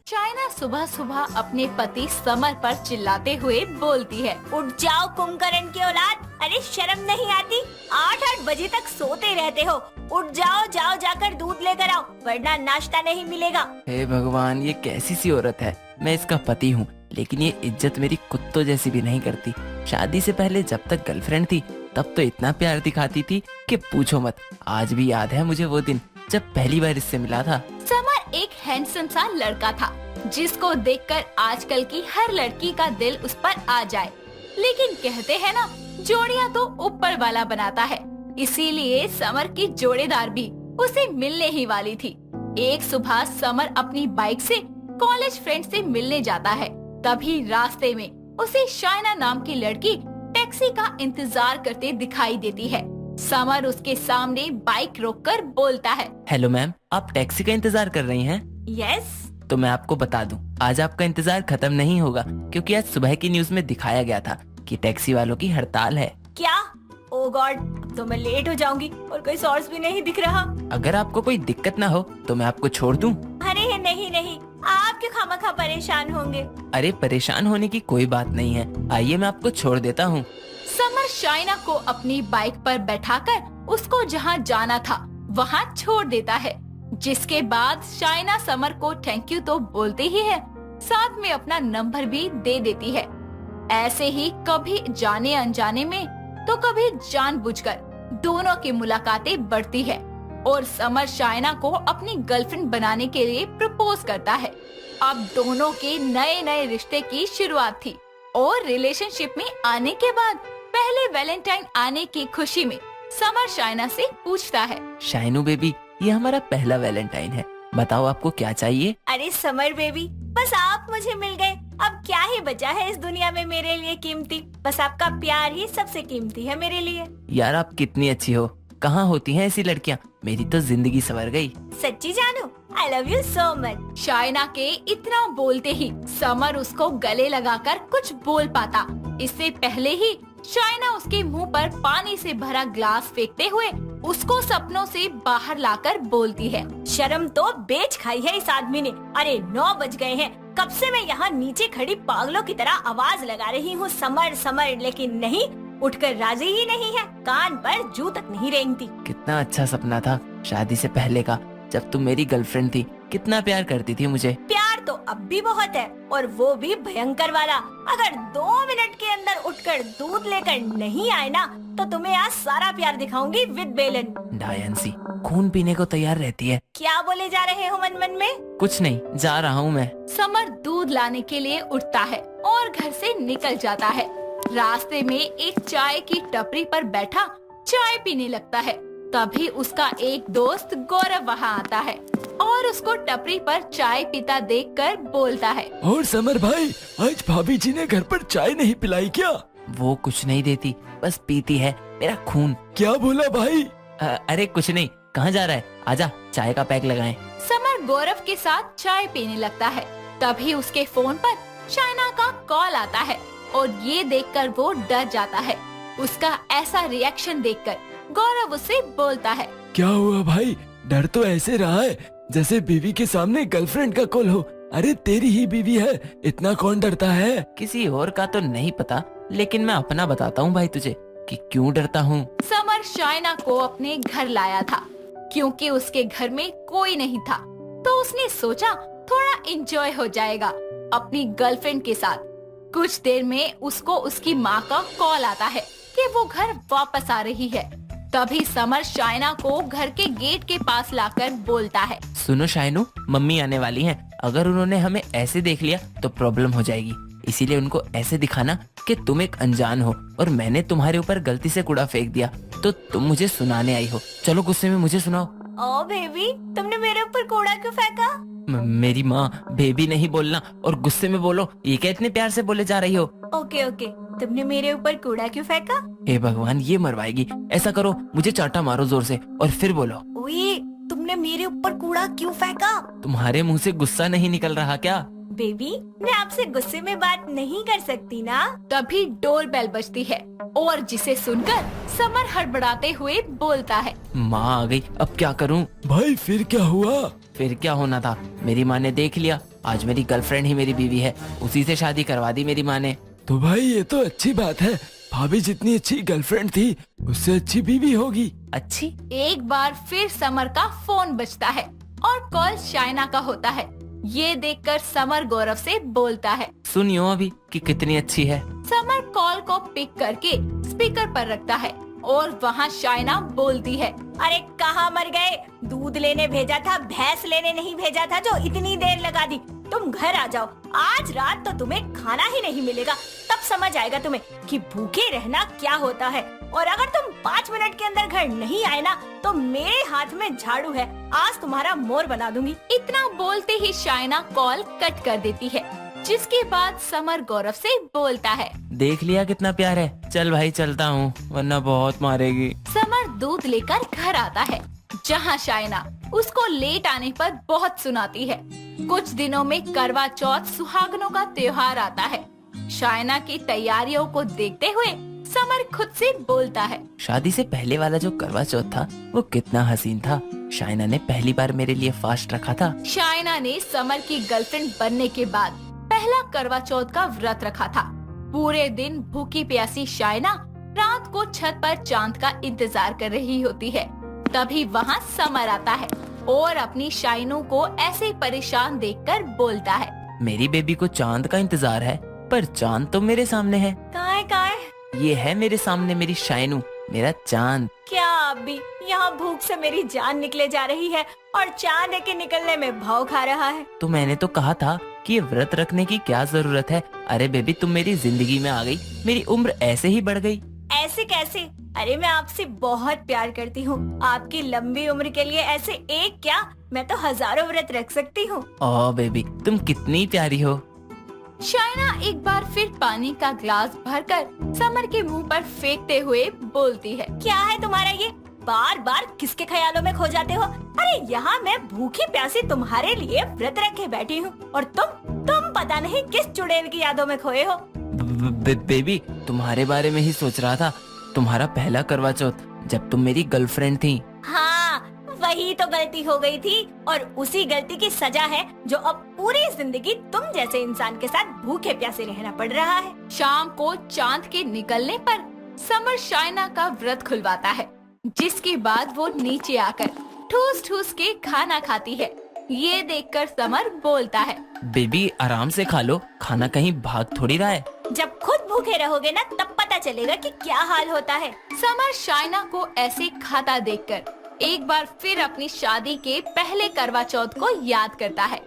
China सुबह सुबह अपने पति समर पर चिल्लाते हुए बोलती है। उठ जाओ कुंभकर्ण की औलाद, अरे शर्म नहीं आती? 8-8 बजे तक सोते रहते हो। उठ जाओ, जाओ जाकर दूध लेकर आओ, वरना नाश्ता नहीं मिलेगा। हे भगवान, ये कैसी सी औरत है। मैं इसका पति हूँ, लेकिन ये इज्जत मेरी कुत्तों जैसी भी नहीं करती। शादी से पहले जब तक गर्लफ्रेंड थी तब तो इतना प्यार दिखाती थी कि पूछो मत। आज भी याद है मुझे वो दिन जब पहली बार इससे मिला था। समर एक हैंडसम सा लड़का था जिसको देखकर आजकल की हर लड़की का दिल उस पर आ जाए। लेकिन कहते हैं ना, जोड़ियां तो ऊपर वाला बनाता है, इसीलिए समर की जोड़ीदार भी उसे मिलने ही वाली थी। एक सुबह समर अपनी बाइक से कॉलेज फ्रेंड से मिलने जाता है। तभी रास्ते में उसे शाइना नाम की लड़की टैक्सी का इंतजार करते दिखाई देती है। समर उसके सामने बाइक रोककर बोलता है, हेलो मैम, आप टैक्सी का इंतजार कर रही हैं? यस। तो मैं आपको बता दूं, आज आपका इंतजार खत्म नहीं होगा, क्योंकि आज सुबह की न्यूज में दिखाया गया था कि टैक्सी वालों की हड़ताल है। क्या? ओ गॉड, अब तो मैं लेट हो जाऊंगी और कोई सोर्स भी नहीं दिख रहा। अगर आपको कोई दिक्कत ना हो तो मैं आपको छोड़ दूं। अरे नहीं नहीं, आप क्यों खामखा परेशान होंगे? अरे परेशान होने की कोई बात नहीं है, आइए मैं आपको छोड़ देता हूँ। समर शाइना को अपनी बाइक पर बैठाकर उसको जहाँ जाना था वहाँ छोड़ देता है, जिसके बाद शाइना समर को थैंक यू तो बोलते ही है, साथ में अपना नंबर भी दे देती है। ऐसे ही कभी जाने अनजाने में तो कभी जानबूझकर दोनों की मुलाकातें बढ़ती है और समर शाइना को अपनी गर्लफ्रेंड बनाने के लिए प्रपोज करता है। अब दोनों के नए नए रिश्ते की शुरुआत थी और रिलेशनशिप में आने के बाद पहले वैलेंटाइन आने की खुशी में समर शाइना से पूछता है, शाइनू बेबी, ये हमारा पहला वैलेंटाइन है, बताओ आपको क्या चाहिए? अरे समर बेबी, बस आप मुझे मिल गए, अब क्या ही बचा है इस दुनिया में मेरे लिए कीमती? बस आपका प्यार ही सबसे कीमती है मेरे लिए। यार आप कितनी अच्छी हो, कहाँ होती हैं ऐसी लड़कियाँ? मेरी तो जिंदगी संवर गई। सच्ची जानू, I love you so much. Shaina के इतना बोलते ही समर उसको गले लगाकर कुछ बोल पाता। इससे पहले ही शाइना उसके मुंह पर पानी से भरा ग्लास फेंकते हुए उसको सपनों से बाहर लाकर बोलती है, शर्म तो बेच खाई है इस आदमी ने। अरे 9 बज गए हैं, कब से मैं यहाँ नीचे खड़ी पागलों की तरह आवाज लगा रही हूँ समर समर, लेकिन नहीं, उठकर राजी ही नहीं है, कान पर जू तक नहीं रेंगती। कितना अच्छा सपना था शादी से पहले का, जब तुम मेरी गर्लफ्रेंड थी, कितना प्यार करती थी मुझे। प्यार तो अब भी बहुत है, और वो भी भयंकर वाला। अगर 2 मिनट के अंदर उठकर दूध लेकर नहीं आए ना, तो तुम्हें आज सारा प्यार दिखाऊंगी विद बेलन। डायंसी खून पीने को तैयार रहती है। क्या बोले जा रहे हो मन मन में? कुछ नहीं, जा रहा हूँ मैं। समर दूध लाने के लिए उठता है और घर से निकल जाता है। रास्ते में एक चाय की टपरी पर बैठा चाय पीने लगता है। तभी उसका एक दोस्त गौरव वहाँ आता है और उसको टपरी पर चाय पीता देखकर बोलता है, और समर भाई, आज भाभी जी ने घर पर चाय नहीं पिलाई क्या? वो कुछ नहीं देती, बस पीती है मेरा खून। क्या बोला भाई? अरे कुछ नहीं, कहाँ जा रहा है? आजा, चाय का पैक लगाएं। समर गौरव के साथ चाय पीने लगता है। तभी उसके फोन पर शाइना का कॉल आता है और ये देखकर वो डर जाता है। उसका ऐसा रिएक्शन देखकर गौरव उससे बोलता है, क्या हुआ भाई? डर तो ऐसे रहा है जैसे बीवी के सामने गर्लफ्रेंड का कॉल हो। अरे तेरी ही बीवी है, इतना कौन डरता है? किसी और का तो नहीं पता, लेकिन मैं अपना बताता हूँ भाई तुझे कि क्यों डरता हूँ। समर शाइना को अपने घर लाया था क्योंकि उसके घर में कोई नहीं था, तो उसने सोचा थोड़ा एंजॉय हो जाएगा अपनी गर्लफ्रेंड के साथ। कुछ देर में उसको उसकी माँ का कॉल आता है कि वो घर वापस आ रही है। तभी समर शाइना को घर के गेट के पास लाकर बोलता है, सुनो शाइनू, मम्मी आने वाली हैं। अगर उन्होंने हमें ऐसे देख लिया तो प्रॉब्लम हो जाएगी, इसीलिए उनको ऐसे दिखाना कि तुम एक अनजान हो और मैंने तुम्हारे ऊपर गलती से कूड़ा फेंक दिया, तो तुम मुझे सुनाने आई हो। चलो गुस्से में मुझे सुनाओ। ओ बेबी, तुमने मेरे ऊपर कूड़ा क्यों फेंका? मेरी माँ, बेबी नहीं बोलना और गुस्से में बोलो। ये क्या इतने प्यार से बोले जा रही हो? ओके ओके, तुमने मेरे ऊपर कूड़ा क्यों फेंका? हे भगवान, ये मरवाएगी। ऐसा करो, मुझे चाटा मारो जोर से और फिर बोलो। ओए, तुमने मेरे ऊपर कूड़ा क्यों फेंका? तुम्हारे मुंह से गुस्सा नहीं निकल रहा क्या? बेबी, मैं आपसे गुस्से में बात नहीं कर सकती ना। तभी डोर बेल बजती है और जिसे सुनकर समर हड़बड़ाते हुए बोलता है। माँ आ गई, अब क्या करूँ? भाई फिर क्या हुआ? फिर क्या होना था, मेरी माँ ने देख लिया। आज मेरी गर्लफ्रेंड ही मेरी बीवी है, उसी से शादी करवा दी मेरी माँ ने। तो भाई ये तो अच्छी बात है, भाभी जितनी अच्छी गर्लफ्रेंड थी उससे अच्छी बीवी होगी। अच्छी? एक बार फिर समर का फोन बजता है और कॉल शाइना का होता है। ये देखकर समर गौरव से बोलता है। सुनियो अभी कि कितनी अच्छी है। समर कॉल को पिक करके स्पीकर पर रखता है और वहाँ शाइना बोलती है। अरे कहाँ मर गए? दूध लेने भेजा था, भैंस लेने नहीं भेजा था जो इतनी देर लगा दी। तुम घर आ जाओ, आज रात तो तुम्हें खाना ही नहीं मिलेगा, तब समझ आएगा तुम्हें कि भूखे रहना क्या होता है। और अगर तुम 5 मिनट के अंदर घर नहीं आए ना तो मेरे हाथ में झाड़ू है, आज तुम्हारा मोर बना दूंगी। इतना बोलते ही शाइना कॉल कट कर देती है, जिसके बाद समर गौरव से बोलता है। देख लिया कितना प्यार है, चल भाई चलता हूँ वरना बहुत मारेगी। समर दूध लेकर घर आता है, जहाँ शाइना उसको लेट आने पर बहुत सुनाती है। कुछ दिनों में करवा चौथ सुहागनों का त्योहार आता है। शाइना की तैयारियों को देखते हुए समर खुद से बोलता है। शादी से पहले वाला जो करवा चौथ था वो कितना हसीन था। शाइना ने पहली बार मेरे लिए फास्ट रखा था। शाइना ने समर की गर्लफ्रेंड बनने के बाद पहला करवा चौथ का व्रत रखा था। पूरे दिन भूखी प्यासी शाइना रात को छत पर चांद का इंतजार कर रही होती है। तभी वहाँ समर आता है और अपनी शाइनू को ऐसे परेशान देखकर बोलता है। मेरी बेबी को चांद का इंतजार है, पर चांद तो मेरे सामने है। कहाँ है? ये है मेरे सामने मेरी शाइनू, मेरा चांद। क्या अभी यहाँ भूख से मेरी जान निकले जा रही है और चांद के निकलने में भाव खा रहा है। तो मैंने तो कहा था कि ये व्रत रखने की क्या जरूरत है। अरे बेबी तुम मेरी जिंदगी में आ गई, मेरी उम्र ऐसे ही बढ़ गई। ऐसे कैसे? अरे मैं आपसे बहुत प्यार करती हूँ। आपकी लंबी उम्र के लिए ऐसे एक क्या, मैं तो हजारों व्रत रख सकती हूँ। ओह बेबी तुम कितनी प्यारी हो। शाइना एक बार फिर पानी का ग्लास भरकर समर के मुंह पर फेंकते हुए बोलती है। क्या है तुम्हारा ये? बार बार किसके ख्यालों में खो जाते हो? अरे यहाँ मैं भूखी प्यासी तुम्हारे लिए व्रत रखे बैठी हूँ और तुम पता नहीं किस चुड़ैल की यादों में खोए हो। बेबी तुम्हारे बारे में ही सोच रहा था। तुम्हारा पहला करवा चौथ जब तुम मेरी गर्लफ्रेंड थी। हाँ वही तो गलती हो गई थी और उसी गलती की सजा है जो अब पूरी जिंदगी तुम जैसे इंसान के साथ भूखे प्यासे रहना पड़ रहा है। शाम को चांद के निकलने पर समर शाइना का व्रत खुलवाता है, जिसके बाद वो नीचे आकर ठूस ठूस के खाना खाती है। ये देखकर समर बोलता है। बेबी आराम से खा लो, खाना कहीं भाग थोड़ी रहा है। जब खुद भूखे रहोगे ना तब पता चलेगा कि क्या हाल होता है। समर शाइना को ऐसे खाता देखकर एक बार फिर अपनी शादी के पहले करवा चौथ को याद करता है।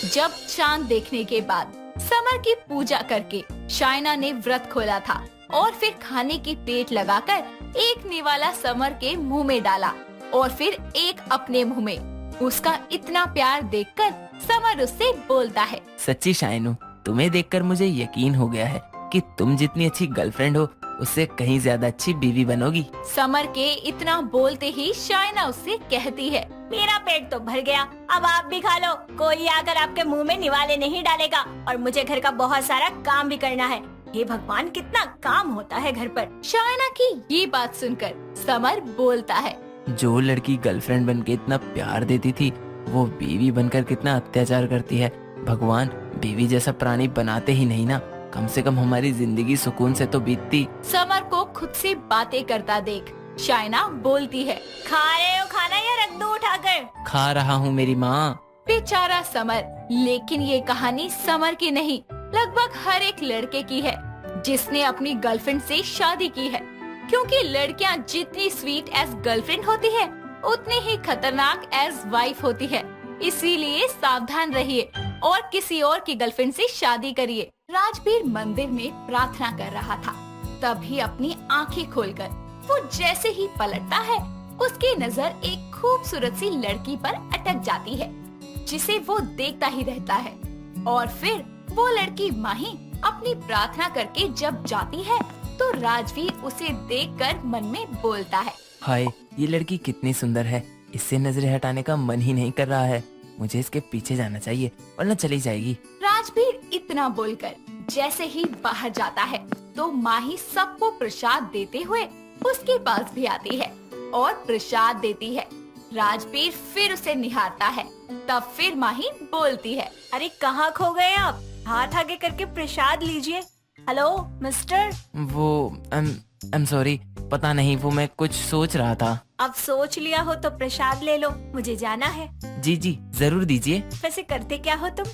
जब चांद देखने के बाद समर की पूजा करके शाइना ने व्रत खोला था और फिर खाने की प्लेट लगाकर एक निवाला समर के मुंह में डाला और फिर एक अपने मुंह में। उसका इतना प्यार देखकर समर उससे बोलता है। सच्ची शाइनू, तुम्हें देखकर मुझे यकीन हो गया है कि तुम जितनी अच्छी गर्लफ्रेंड हो उससे कहीं ज्यादा अच्छी बीवी बनोगी। समर के इतना बोलते ही शाइना उससे कहती है। मेरा पेट तो भर गया, अब आप भी खा लो। कोई आकर आपके मुंह में निवाले नहीं डालेगा और मुझे घर का बहुत सारा काम भी करना है। हे भगवान कितना काम होता है घर पर। शाइना की ये बात सुनकर समर बोलता है। जो लड़की गर्लफ्रेंड बनके इतना प्यार देती थी वो बीवी बनकर कितना अत्याचार करती है। भगवान बीवी जैसा प्राणी बनाते ही नहीं ना, कम से कम हमारी जिंदगी सुकून से तो बीतती। समर को खुद से बातें करता देख शाइना बोलती है। खा रहे हो खाना या रख दूं उठाकर? खा रहा हूँ मेरी माँ। बेचारा समर, लेकिन ये कहानी समर की नहीं, लगभग हर एक लड़के की है जिसने अपनी गर्लफ्रेंड से शादी की है। क्योंकि लड़कियां जितनी स्वीट एज गर्लफ्रेंड होती है उतनी ही खतरनाक एज वाइफ होती है। इसीलिए सावधान रहिए और किसी और की गर्लफ्रेंड से शादी करिए। राजवीर मंदिर में प्रार्थना कर रहा था, तभी अपनी आंखें खोलकर वो जैसे ही पलटता है उसकी नजर एक खूबसूरत सी लड़की पर अटक जाती है, जिसे वो देखता ही रहता है। और फिर वो लड़की माही अपनी प्रार्थना करके जब जाती है तो राजवीर उसे देखकर मन में बोलता है। हाय ये लड़की कितनी सुंदर है, इससे नजरें हटाने का मन ही नहीं कर रहा है। मुझे इसके पीछे जाना चाहिए वरना चली जाएगी। राजवीर इतना बोलकर जैसे ही बाहर जाता है तो माही सबको प्रसाद देते हुए उसके पास भी आती है और प्रसाद देती है। राजवीर फिर उसे निहारता है। तब फिर माही बोलती है, अरे कहाँ खो गए आप? हाथ आगे करके प्रसाद लीजिए। Hello mister. वो आई एम सॉरी, पता नहीं वो मैं कुछ सोच रहा था। अब सोच लिया हो तो प्रसाद ले लो, मुझे जाना है। जी जी जरूर दीजिए। वैसे करते क्या हो तुम?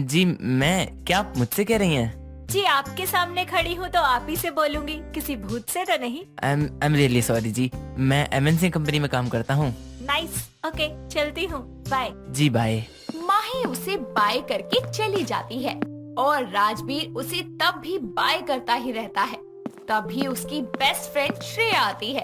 जी मैं, क्या आप मुझसे कह रही हैं? जी आपके सामने खड़ी हूँ तो आप ही से बोलूंगी, किसी भूत से तो नहीं। आई एम रियली सॉरी जी, मैं MNC कंपनी में काम करता हूँ। नाइस, ओके चलती हूँ, बाय। जी बाय। माही उसे बाय करके चली जाती है और राजवीर उसे तब भी बाय करता ही रहता है। तभी उसकी बेस्ट फ्रेंड श्रेया आती है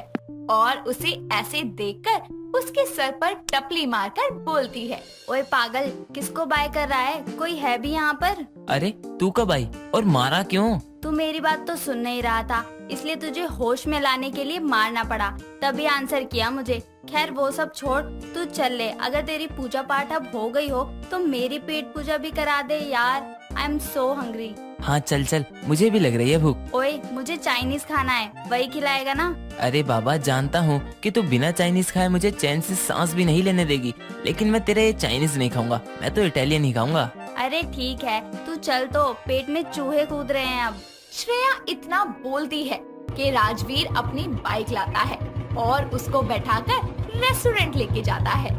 और उसे ऐसे देखकर उसके सर पर टपली मारकर बोलती है, ओए पागल, किसको बाय कर रहा है? कोई है भी यहाँ पर? अरे तू कब आई और मारा क्यों? तू मेरी बात तो सुन नहीं रहा था, इसलिए तुझे होश में लाने के लिए मारना पड़ा, तभी आंसर किया मुझे। खैर वो सब छोड़, तू चल ले। अगर तेरी पूजा पाठ अब हो गई हो तो मेरी पेट पूजा भी करा दे यार। I am so hungry. हाँ चल चल, मुझे भी लग रही है भूख। ओए मुझे चाइनीज खाना है, वही खिलाएगा ना? अरे बाबा, जानता हूँ कि तू बिना चाइनीज खाए मुझे चैन से सांस भी नहीं लेने देगी, लेकिन मैं तेरे चाइनीज नहीं खाऊंगा, मैं तो इटालियन ही खाऊंगा। अरे ठीक है, तू चल, तो पेट में चूहे कूद रहे हैं अब। श्रेया इतना बोलती है कि राजवीर अपनी बाइक लाता है और उसको बैठाकर रेस्टोरेंट लेके जाता है।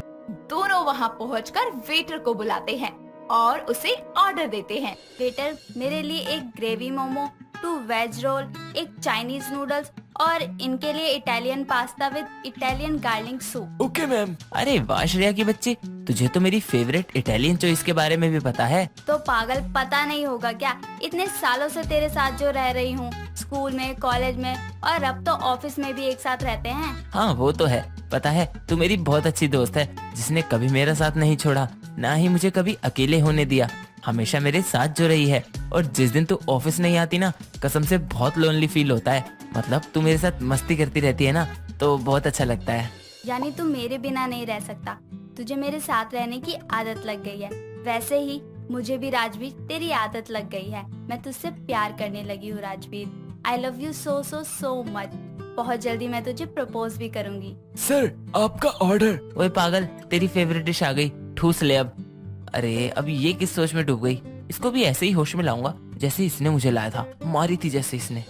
दोनों वहाँ पहुँचकर वेटर को बुलाते हैं और उसे ऑर्डर देते हैं। वेटर, मेरे लिए एक ग्रेवी मोमो, 2 वेज रोल, एक चाइनीज नूडल्स और इनके लिए Italian pasta with Italian garlic soup. Okay ma'am. अरे वाह श्रेया की बच्ची, तुझे तो मेरी फेवरेट इटालियन चॉइस के बारे में भी पता है। तो पागल, पता नहीं होगा क्या? इतने सालों से तेरे साथ जो रह रही हूँ, स्कूल में, कॉलेज में और अब तो ऑफिस में भी एक साथ रहते हैं। हाँ वो तो है, पता है तू मेरी बहुत अच्छी दोस्त है, जिसने कभी मेरा साथ नहीं छोड़ा, ना ही मुझे कभी अकेले होने दिया, हमेशा मेरे साथ जो रही है। और जिस दिन तू ऑफिस नहीं आती ना, कसम से बहुत लोनली फील होता है। मतलब तू मेरे साथ मस्ती करती रहती है ना, तो बहुत अच्छा लगता है। यानी तू मेरे बिना नहीं रह सकता, तुझे मेरे साथ रहने की आदत लग गई है। वैसे ही मुझे भी राजवीर तेरी आदत लग गई है, मैं तुझसे प्यार करने लगी हूँ Rajveer. I love you so so so much. बहुत जल्दी मैं तुझे प्रपोज भी करूंगी। सर आपका ऑर्डर। ओए पागल, तेरी फेवरेट डिश आ गई, ठूस ले अब। अरे अब ये किस सोच में डूब गई, इसको भी ऐसे ही होश में लाऊंगा जैसे इसने मुझे लाया था, मारी थी जैसे इसने।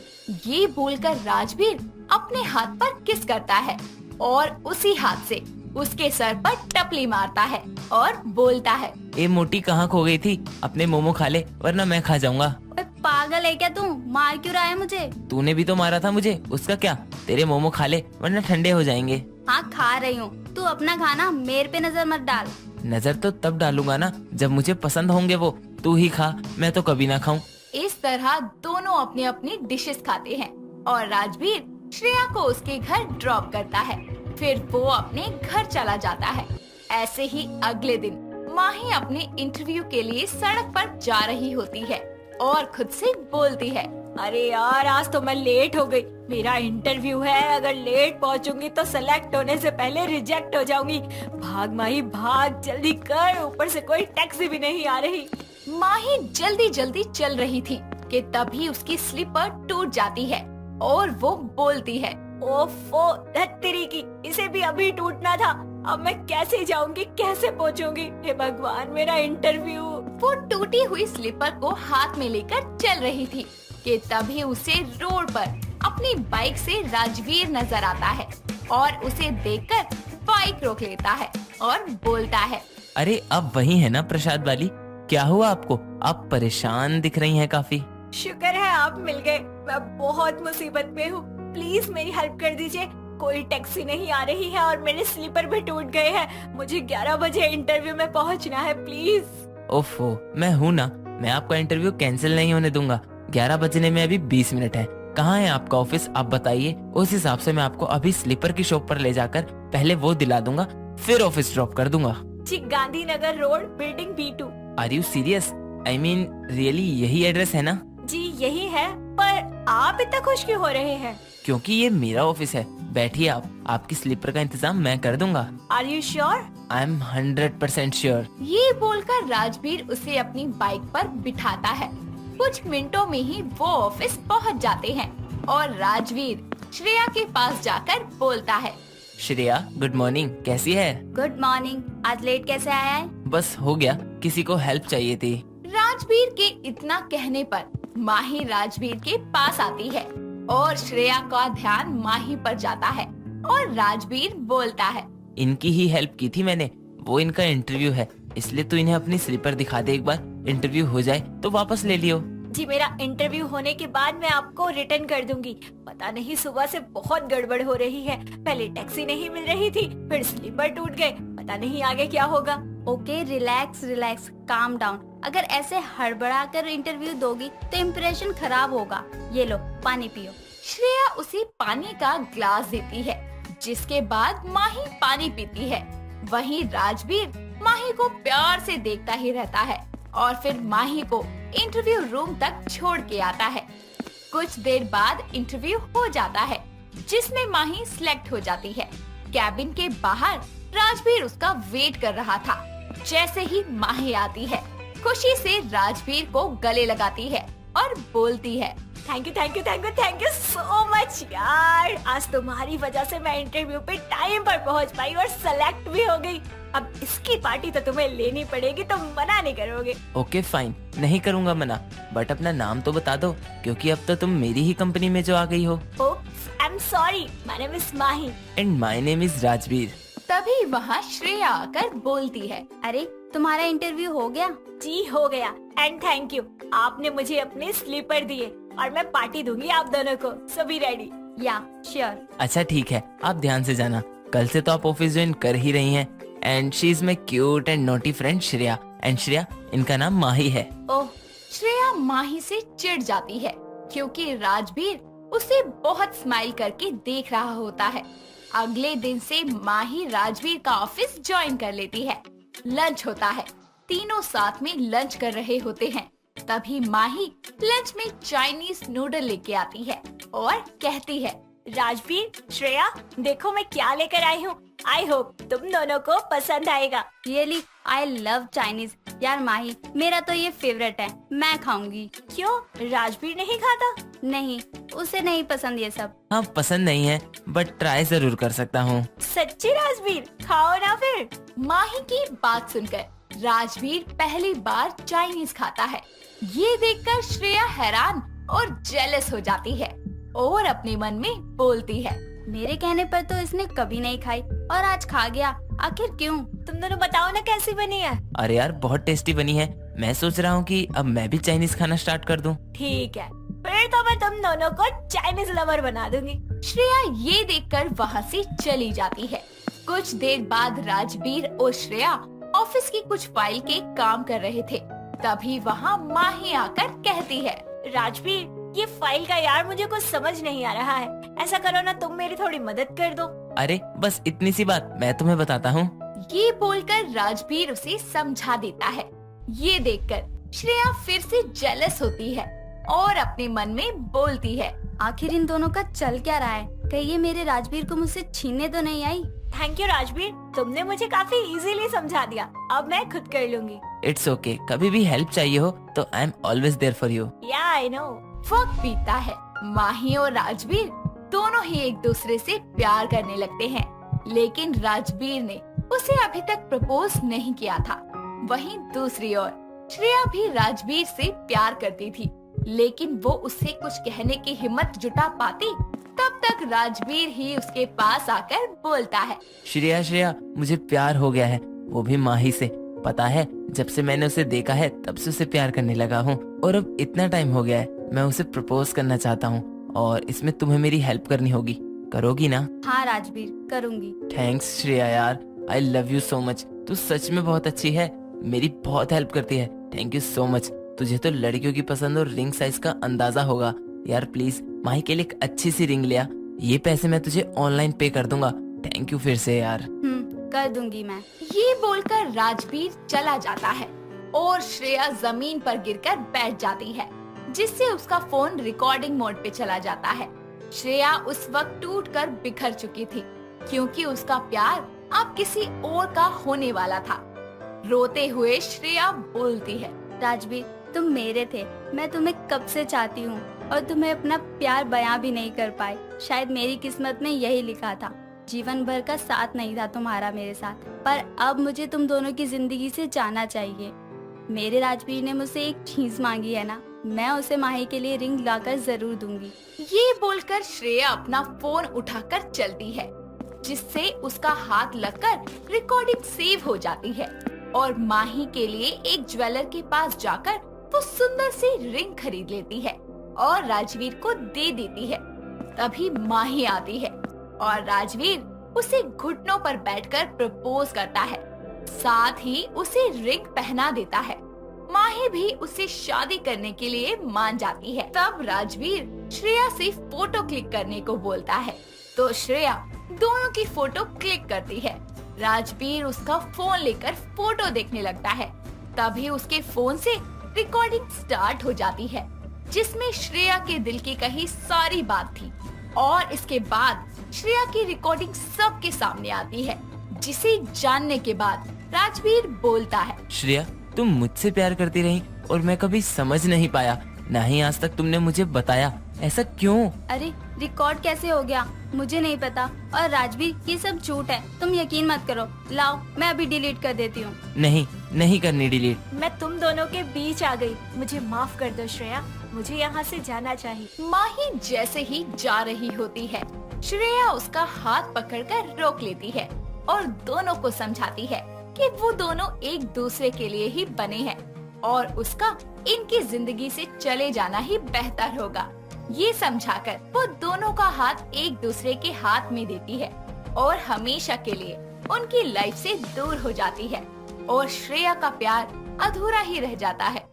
ये बोलकर राजवीर अपने हाथ पर किस करता है और उसी हाथ से उसके सर पर टपली मारता है और बोलता है, ए मोटी कहाँ खो गई थी, अपने मोमो खा ले वरना मैं खा जाऊंगा। ओए पागल है क्या तू? मार क्यों रहा है मुझे? तूने भी तो मारा था मुझे, उसका क्या, तेरे मोमो खा ले वरना ठंडे हो जाएंगे। हाँ खा रही हूँ, तू अपना खाना, मेरे पे नजर मत डाल। नजर तो तब डालूंगा ना जब मुझे पसंद होंगे वो, तू ही खा, मैं तो कभी ना खाऊं। इस तरह दोनों अपनी अपनी डिशेस खाते हैं और राजवीर श्रेया को उसके घर ड्रॉप करता है। फिर वो अपने घर चला जाता है। ऐसे ही अगले दिन माही अपने इंटरव्यू के लिए सड़क पर जा रही होती है और खुद से बोलती है, अरे यार आज तो मैं लेट हो गई, मेरा इंटरव्यू है, अगर लेट पहुंचूंगी तो सेलेक्ट होने से पहले रिजेक्ट हो जाऊंगी। भाग माही भाग, जल्दी कर, ऊपर से कोई टैक्सी भी नहीं आ रही। माही जल्दी जल्दी चल रही थी कि तभी उसकी स्लीपर टूट जाती है और वो बोलती है, ओफो धत्तेरी की, इसे भी अभी टूटना था, अब मैं कैसे जाऊंगी, कैसे पहुंचूंगी? हे भगवान, मेरा इंटरव्यू। वो टूटी हुई स्लीपर को हाथ में लेकर चल रही थी कि तभी उसे रोड पर अपनी बाइक से राजवीर नजर आता है और उसे देखकर बाइक रोक लेता है और बोलता है, अरे अब वही है ना प्रसाद वाली, क्या हुआ आपको, आप परेशान दिख रही हैं काफी। शुक्र है आप मिल गए, मैं बहुत मुसीबत में हूँ, प्लीज मेरी हेल्प कर दीजिए। कोई टैक्सी नहीं आ रही है और मेरे स्लीपर भी टूट गए हैं, मुझे 11 बजे इंटरव्यू में पहुँचना है, प्लीज। ओफो, मैं हूँ ना, मैं आपका इंटरव्यू कैंसिल नहीं होने दूंगा। 11 बजने में अभी 20 मिनट है। कहाँ है आपका ऑफिस, आप बताइए, उस हिसाब से मैं आपको अभी स्लीपर की शॉप पर ले जाकर पहले वो दिला दूंगा, फिर ऑफिस ड्रॉप कर दूंगा। जी Gandhinagar road, building B2। Are you serious? I mean really यही एड्रेस है ना? जी यही है, पर आप इतना खुश क्यों हो रहे हैं? क्योंकि ये मेरा ऑफिस है। बैठिए आप, आपकी स्लीपर का इंतजाम मैं कर दूंगा। Are you sure? I am 100% sure. ये बोलकर राजवीर उसे अपनी बाइक पर बिठाता है। कुछ मिनटों में ही वो ऑफिस पहुंच जाते हैं और राजवीर श्रेया के पास जाकर बोलता है। श्रेया, गुड मॉर्निंग, कैसी है? Good morning. आज लेट कैसे आया है? बस हो गया, किसी को हेल्प चाहिए थी। राजवीर के इतना कहने पर माही राजवीर के पास आती है और श्रेया का ध्यान माही पर जाता है और राजवीर बोलता है। इनकी ही हेल्प की थी मैंने, वो इनका इंटरव्यू है, इसलिए तू इन्हें अपनी स्लीपर दिखा दे एक बार। इंटरव्यू हो जाए तो वापस ले लियो। जी, मेरा इंटरव्यू होने के बाद मैं आपको रिटर्न कर दूंगी। पता नहीं सुबह से बहुत गड़बड़ हो रही है। पहले टैक्सी नहीं मिल रही थी, फिर स्लीपर टूट गए, पता नहीं आगे क्या होगा। Okay, relax relax, calm down. अगर ऐसे हड़बड़ा कर इंटरव्यू दोगी तो इम्प्रेशन खराब होगा। ये लो, पानी पियो। श्रेया उसे पानी का ग्लास देती है, जिसके बाद माही पानी पीती है। वहीं राजवीर माही को प्यार से देखता ही रहता है और फिर माही को इंटरव्यू रूम तक छोड़ के आता है। कुछ देर बाद इंटरव्यू हो जाता है, जिसमें माही सिलेक्ट हो जाती है। कैबिन के बाहर राजवीर उसका वेट कर रहा था। जैसे ही माही आती है, खुशी से राजवीर को गले लगाती है और बोलती है, thank you thank you thank you thank you so much यार। आज तुम्हारी वजह से मैं इंटरव्यू पे टाइम पर पहुंच पाई और सेलेक्ट भी हो गई। अब इसकी पार्टी तो तुम्हें लेनी पड़ेगी, तुम मना नहीं करोगे? ओके फाइन, नहीं करूँगा मना, बट अपना नाम तो बता दो, क्योंकि अब तो तुम मेरी ही कंपनी में जो आ गई हो। Oops, I am sorry, my name is Mahi. And my name is Rajveer. तभी वहाँ श्रेया आकर बोलती है। अरे, तुम्हारा इंटरव्यू हो गया? जी हो गया, एंड थैंक यू, आपने मुझे अपने स्लीपर दिए और मैं पार्टी दूंगी आप दोनों को। सभी रेडी? या श्योर। अच्छा ठीक है, आप ध्यान से जाना। कल से तो आप ऑफिस ज्वाइन कर ही रही हैं। And she is my cute and naughty friend Shreya. And Shreya, इनका नाम माही है। ओह, श्रेया माही से चिढ़ जाती है क्योंकि राजवीर उसे बहुत स्माइल करके देख रहा होता है। अगले दिन से माही राजवीर का ऑफिस ज्वाइन कर लेती है। लंच होता है, तीनों साथ में लंच कर रहे होते हैं। तभी माही लंच में चाइनीज नूडल लेके आती है और कहती है, राजवीर, श्रेया, देखो मैं क्या लेकर आई हूँ। आई होप तुम दोनों को पसंद आएगा। Really, I love Chinese. यार माही, मेरा तो ये फेवरेट है, मैं खाऊंगी। क्यों, राजवीर नहीं खाता? नहीं, उसे नहीं पसंद ये सब। हाँ, पसंद नहीं है, बट ट्राई जरूर कर सकता हूँ। सच्ची राजवीर, खाओ ना फिर। माही की बात सुनकर राजवीर पहली बार चाइनीज खाता है। ये देखकर श्रेया हैरान और जेलस हो जाती है और अपने मन में बोलती है, मेरे कहने पर तो इसने कभी नहीं खाई और आज खा गया। आखिर क्यों? तुम दोनों बताओ ना कैसी बनी है। अरे यार, बहुत टेस्टी बनी है। मैं सोच रहा हूँ कि अब मैं भी चाइनीज खाना स्टार्ट कर दूँ। ठीक है, फिर तो मैं तुम दोनों को चाइनीज लवर बना दूंगी। श्रेया ये देखकर वहाँ से चली जाती है। कुछ देर बाद राजवीर और श्रेया ऑफिस की कुछ फाइल के काम कर रहे थे। तभी वहाँ माही आकर कहती है, राजवीर, ये फाइल का यार मुझे कुछ समझ नहीं आ रहा है। ऐसा करो ना, तुम मेरी थोड़ी मदद कर दो। अरे बस इतनी सी बात, मैं तुम्हें बताता हूँ। ये बोलकर राजवीर उसे समझा देता है। ये देखकर श्रेया फिर से जेलस होती है और अपने मन में बोलती है, आखिर इन दोनों का चल क्या रहा है? कहीं ये मेरे राजवीर को मुझसे छीनने तो नहीं आई? थैंक यू राजवीर, तुमने मुझे काफी इजीली समझा दिया। अब मैं खुद कर लूंगी। इट्स ओके, कभी भी हेल्प चाहिए हो तो I am always there for you. Yeah I no. वक्त बीतता है। माही और राजवीर दोनों ही एक दूसरे से प्यार करने लगते हैं, लेकिन राजवीर ने उसे अभी तक प्रपोज नहीं किया था। वहीं दूसरी ओर श्रेया भी राजवीर से प्यार करती थी, लेकिन वो उससे कुछ कहने की हिम्मत जुटा पाती तब तक राजवीर ही उसके पास आकर बोलता है, श्रेया श्रेया, मुझे प्यार हो गया है, वो भी माही से। पता है, जब से मैंने उसे देखा है तब से उसे प्यार करने लगा हूँ और अब इतना टाइम हो गया है। मैं उसे प्रपोज करना चाहता हूँ और इसमें तुम्हें मेरी हेल्प करनी होगी। करोगी ना? हाँ राजवीर, करूँगी। थैंक्स श्रेया यार, I love you so much. तू सच में बहुत अच्छी है, मेरी बहुत हेल्प करती है। Thank you so much. तुझे तो लड़कियों की पसंद और रिंग साइज का अंदाजा होगा। यार प्लीज माही के लिए एक अच्छी सी रिंग ले आ। ये पैसे मैं तुझे ऑनलाइन पे कर दूंगा। थैंक यू फिर से यार। कर दूंगी मैं। ये बोलकर राजवीर चला जाता है और श्रेया जमीन पर गिरकर बैठ जाती है। जिससे उसका फोन रिकॉर्डिंग मोड पे चला जाता है। श्रेया उस वक्त टूटकर बिखर चुकी थी क्योंकि उसका प्यार अब किसी और का होने वाला था। रोते हुए श्रेया बोलती है, राजवीर, तुम मेरे थे, मैं तुम्हें कब से चाहती हूँ और तुम्हें अपना प्यार बयां भी नहीं कर पाई। शायद मेरी किस्मत में यही लिखा था, जीवन भर का साथ नहीं था तुम्हारा मेरे साथ, पर अब मुझे तुम दोनों की जिंदगी से जाना चाहिए। मेरे राजवीर ने मुझसे एक चीज मांगी है ना, मैं उसे माही के लिए रिंग लाकर जरूर दूंगी। ये बोलकर श्रेया अपना फोन उठाकर चलती है, जिससे उसका हाथ लगकर रिकॉर्डिंग सेव हो जाती है और माही के लिए एक ज्वेलर के पास जाकर वो सुंदर सी रिंग खरीद लेती है और राजवीर को दे देती है। तभी माही आती है और राजवीर उसे घुटनों पर बैठकर प्रपोज करता है, साथ ही उसे रिंग पहना देता है। माही भी उसे शादी करने के लिए मान जाती है। तब राजवीर श्रेया से फोटो क्लिक करने को बोलता है, तो श्रेया दोनों की फोटो क्लिक करती है। राजवीर उसका फोन लेकर फोटो देखने लगता है। तभी उसके फोन से रिकॉर्डिंग स्टार्ट हो जाती है, जिसमें श्रेया के दिल की कही सारी बात थी और इसके बाद श्रेया की रिकॉर्डिंग सबके सामने आती है, जिसे जानने के बाद राजवीर बोलता है, श्रेया, तुम मुझसे प्यार करती रही और मैं कभी समझ नहीं पाया, ना ही आज तक तुमने मुझे बताया, ऐसा क्यों? अरे रिकॉर्ड कैसे हो गया मुझे नहीं पता, और राजवीर ये सब झूठ है, तुम यकीन मत करो। लाओ मैं अभी डिलीट कर देती हूँ। नहीं करनी डिलीट। मैं तुम दोनों के बीच आ गई, मुझे माफ कर दो श्रेया, मुझे यहाँ से जाना चाहिए। माही जैसे ही जा रही होती है, श्रेया उसका हाथ पकड़कर रोक लेती है और दोनों को समझाती है कि वो दोनों एक दूसरे के लिए ही बने हैं और उसका इनकी जिंदगी से चले जाना ही बेहतर होगा। ये समझाकर वो दोनों का हाथ एक दूसरे के हाथ में देती है और हमेशा के लिए उनकी लाइफ से दूर हो जाती है और श्रेया का प्यार अधूरा ही रह जाता है।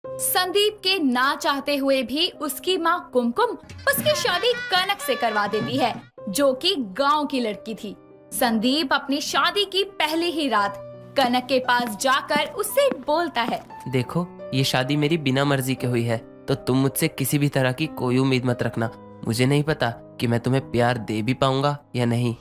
संदीप के ना चाहते हुए भी उसकी माँ कुमकुम उसकी शादी कनक से करवा देती है, जो कि गांव की लड़की थी। संदीप अपनी शादी की पहली ही रात कनक के पास जाकर उससे बोलता है, देखो, ये शादी मेरी बिना मर्जी के हुई है, तो तुम मुझसे किसी भी तरह की कोई उम्मीद मत रखना। मुझे नहीं पता कि मैं तुम्हें प्यार दे भी पाऊंगा या नहीं।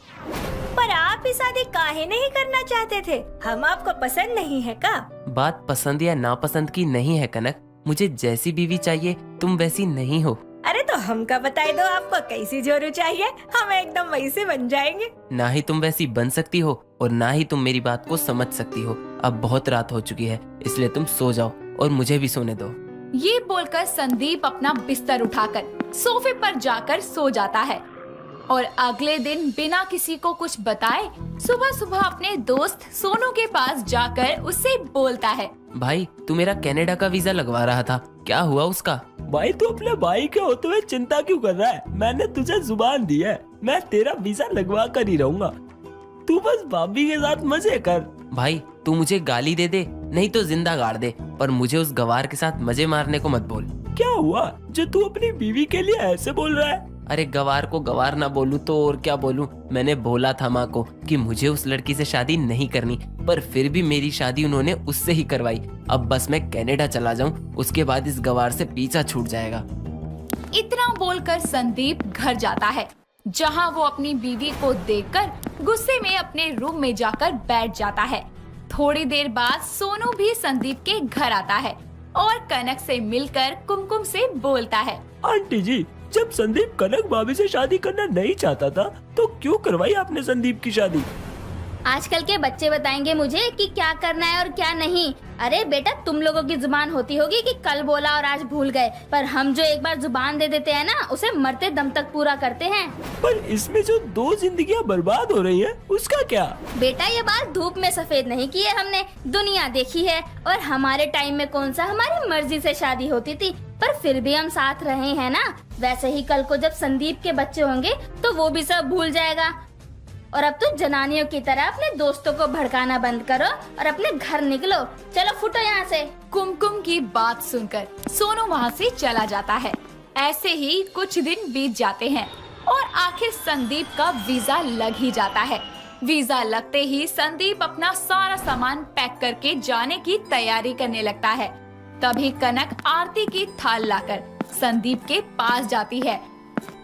पर आप ही शादी काहे नहीं करना चाहते थे? हम आपको पसंद नहीं है का? बात पसंद या नापसंद की नहीं है कनक, मुझे जैसी बीवी चाहिए तुम वैसी नहीं हो। अरे तो हमका बताए दो आपको कैसी जोरू चाहिए, हम एकदम वैसे बन जाएंगे। ना ही तुम वैसी बन सकती हो और ना ही तुम मेरी बात को समझ सकती हो। अब बहुत रात हो चुकी है, इसलिए तुम सो जाओ और मुझे भी सोने दो। ये बोलकर संदीप अपना बिस्तर उठाकर सोफे पर जाकर सो जाता है और अगले दिन बिना किसी को कुछ बताए सुबह सुबह अपने दोस्त सोनू के पास जाकर उससे बोलता है, भाई, तू मेरा कनाडा का वीजा लगवा रहा था, क्या हुआ उसका? भाई तू अपने भाई के होते हुए चिंता क्यों कर रहा है? मैंने तुझे जुबान दी है, मैं तेरा वीजा लगवा कर ही रहूंगा। तू बस भाभी के साथ मजे कर। भाई, तू मुझे गाली दे दे नहीं तो जिंदा गाड़ दे, पर मुझे उस गवार के साथ मजे मारने को मत बोल। क्या हुआ जो तू अपनी बीवी के लिए ऐसे बोल रहा है? अरे गवार को गवार ना बोलूं तो और क्या बोलूं? मैंने बोला था माँ को कि मुझे उस लड़की से शादी नहीं करनी, पर फिर भी मेरी शादी उन्होंने उससे ही करवाई। अब बस मैं कनाडा चला जाऊं, उसके बाद इस गवार से पीछा छूट जाएगा। इतना बोलकर संदीप घर जाता है, जहां वो अपनी बीवी को देखकर गुस्से में अपने रूम में जाकर बैठ जाता है। थोड़ी देर बाद सोनू भी संदीप के घर आता है और कनक से मिलकर कुमकुम से बोलता है, आंटी जी, जब संदीप कनक भाभी से शादी करना नहीं चाहता था तो क्यों करवाई आपने संदीप की शादी? आजकल के बच्चे बताएंगे मुझे कि क्या करना है और क्या नहीं। अरे बेटा, तुम लोगों की जुबान होती होगी कि कल बोला और आज भूल गए, पर हम जो एक बार जुबान दे देते हैं ना, उसे मरते दम तक पूरा करते हैं। पर इसमें जो 2 जिंदगियां बर्बाद हो रही हैं, उसका क्या? बेटा, ये बात धूप में सफेद नहीं की है हमने, दुनिया देखी है। और हमारे टाइम में कौन सा हमारी मर्जी से शादी होती थी, पर फिर भी हम साथ रहे हैं ना। वैसे ही कल को जब संदीप के बच्चे होंगे तो वो भी सब भूल जाएगा। और अब तो जनानियों की तरह अपने दोस्तों को भड़काना बंद करो और अपने घर निकलो। चलो फुटो यहाँ से। कुमकुम की बात सुनकर सोनू वहाँ से चला जाता है। ऐसे ही कुछ दिन बीत जाते हैं और आखिर संदीप का वीजा लग ही जाता है। वीजा लगते ही संदीप अपना सारा सामान पैक करके जाने की तैयारी करने लगता है। तभी कनक आरती की थाल लाकर संदीप के पास जाती है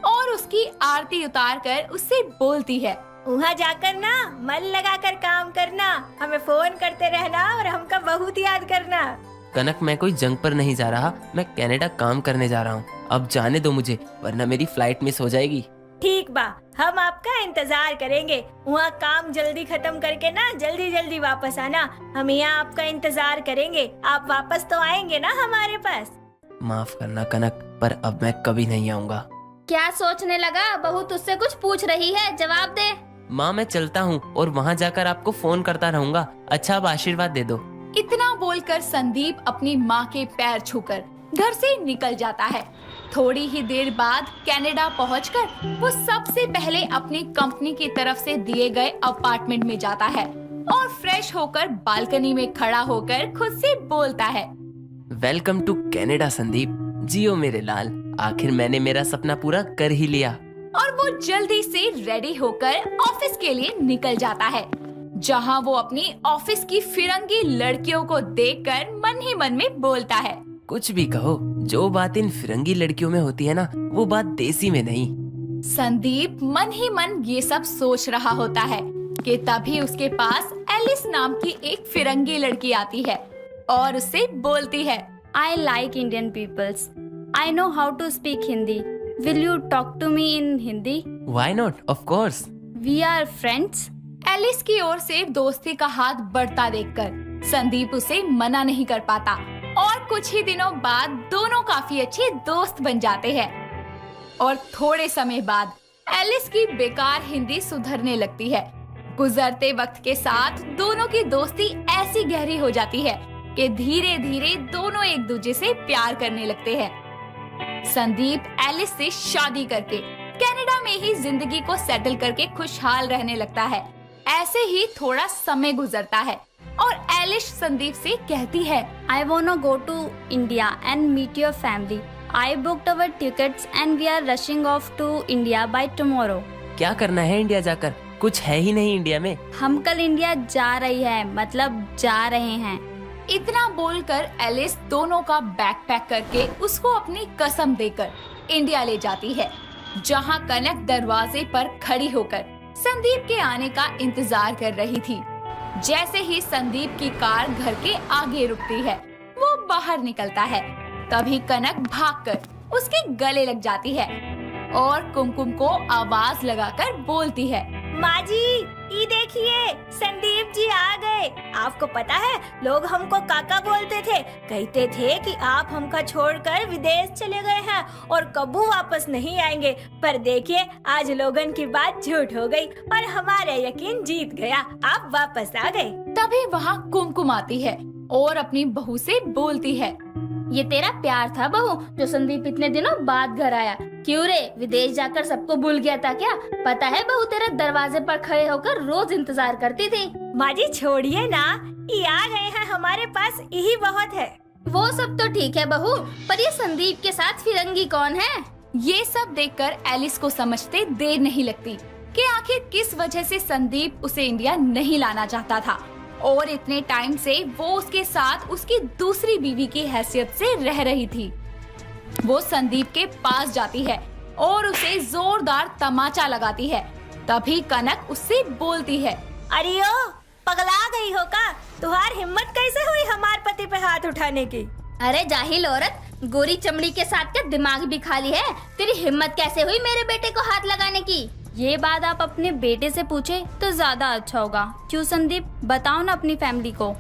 और उसकी आरती उतार कर उससे बोलती है, वहाँ जाकर ना मन लगाकर काम करना, हमें फोन करते रहना और हमका बहुत याद करना। कनक, मैं कोई जंग पर नहीं जा रहा, मैं कनाडा काम करने जा रहा हूँ। अब जाने दो मुझे, वरना मेरी फ्लाइट मिस हो जाएगी। ठीक बा, हम आपका इंतजार करेंगे। वहाँ काम जल्दी खत्म करके ना जल्दी जल्दी वापस आना। हम यहाँ आपका इंतजार करेंगे। आप वापस तो आएंगे ना हमारे पास? माफ करना कनक, पर अब मैं कभी नहीं आऊँगा। क्या सोचने लगा? बहू तुझसे कुछ पूछ रही है, जवाब दे। माँ, मैं चलता हूँ और वहाँ जाकर आपको फोन करता रहूंगा। अच्छा, अब आशीर्वाद दे दो। इतना बोलकर संदीप अपनी माँ के पैर छूकर घर से निकल जाता है। थोड़ी ही देर बाद कनाडा पहुंचकर वो सबसे पहले अपनी कंपनी की तरफ से दिए गए अपार्टमेंट में जाता है और फ्रेश होकर बालकनी में खड़ा होकर खुद से बोलता है, वेलकम टू कनाडा संदीप, जियो मेरे लाल, आखिर मैंने मेरा सपना पूरा कर ही लिया। और वो जल्दी से रेडी होकर ऑफिस के लिए निकल जाता है, जहां वो अपनी ऑफिस की फिरंगी लड़कियों को देखकर मन ही मन में बोलता है, कुछ भी कहो, जो बात इन फिरंगी लड़कियों में होती है ना, वो बात देसी में नहीं। संदीप मन ही मन ये सब सोच रहा होता है कि तभी उसके पास एलिस नाम की एक फिरंगी लड़की आती है और उससे बोलती है, I like Indian peoples. I know how to speak Hindi. Will you talk to me in Hindi? Why not? Of course. We are friends. Alice की ओर से दोस्ती का हाथ बढ़ता देखकर संदीप उसे मना नहीं कर पाता और कुछ ही दिनों बाद दोनों काफी अच्छे दोस्त बन जाते हैं। और थोड़े समय बाद एलिस की बेकार हिंदी सुधरने लगती है। गुजरते वक्त के साथ दोनों की दोस्ती ऐसी गहरी हो जाती है कि धीरे धीरे दोनों एक दूसरे से प्यार करने लगते हैं। संदीप एलिस से शादी करके कनाडा में ही जिंदगी को सेटल करके खुशहाल रहने लगता है। ऐसे ही थोड़ा समय गुजरता है और एलिस संदीप से कहती है, I wanna go to India and meet your family. I booked our tickets and we are rushing off to India by tomorrow. क्या करना है इंडिया जाकर? कुछ है ही नहीं इंडिया में। हम कल इंडिया जा रही है, मतलब जा रहे हैं। इतना बोलकर एलिस दोनों का बैग पैक करके उसको अपनी कसम देकर इंडिया ले जाती है, जहां कनक दरवाजे पर खड़ी होकर संदीप के आने का इंतजार कर रही थी। जैसे ही संदीप की कार घर के आगे रुकती है, वो बाहर निकलता है। तभी कनक भागकर उसके गले लग जाती है और कुमकुम को आवाज लगाकर बोलती है, माँ जी, ये देखिए संदीप जी आ गए। आपको पता है, लोग हमको काका बोलते थे, कहते थे कि आप हमको छोड़कर विदेश चले गए हैं और कबू वापस नहीं आएंगे। पर देखिए, आज लोगन की बात झूठ हो गई और हमारा यकीन जीत गया, आप वापस आ गए। तभी वहाँ कुमकुम आती है और अपनी बहू से बोलती है, ये तेरा प्यार था बहू, जो संदीप इतने दिनों बाद घर आया। क्यों रे, विदेश जाकर सबको भूल गया था क्या? पता है बहू तेरे दरवाजे पर खड़े होकर रोज इंतजार करती थी। माँ जी छोड़िए ना, ये आ गए हैं हमारे पास, यही बहुत है। वो सब तो ठीक है बहू, पर ये संदीप के साथ फिरंगी कौन है? ये सब देखकर एलिस को समझते देर नहीं लगती कि आखिर किस वजह से संदीप उसे इंडिया नहीं लाना चाहता था और इतने टाइम से वो उसके साथ उसकी दूसरी बीवी की हैसियत से रह रही थी। वो संदीप के पास जाती है और उसे जोरदार तमाचा लगाती है। तभी कनक उससे बोलती है, अरे ओ, पगला गई हो का? तुम्हारी हिम्मत कैसे हुई हमारे पति पे हाथ उठाने की? अरे जाहिल औरत, गोरी चमड़ी के साथ क्या दिमाग भी खाली है? तेरी हिम्मत कैसे हुई मेरे बेटे को हाथ लगाने की? ये बात आप अपने बेटे से पूछे तो ज्यादा अच्छा होगा। क्यों संदीप, बताओ ना अपनी फैमिली को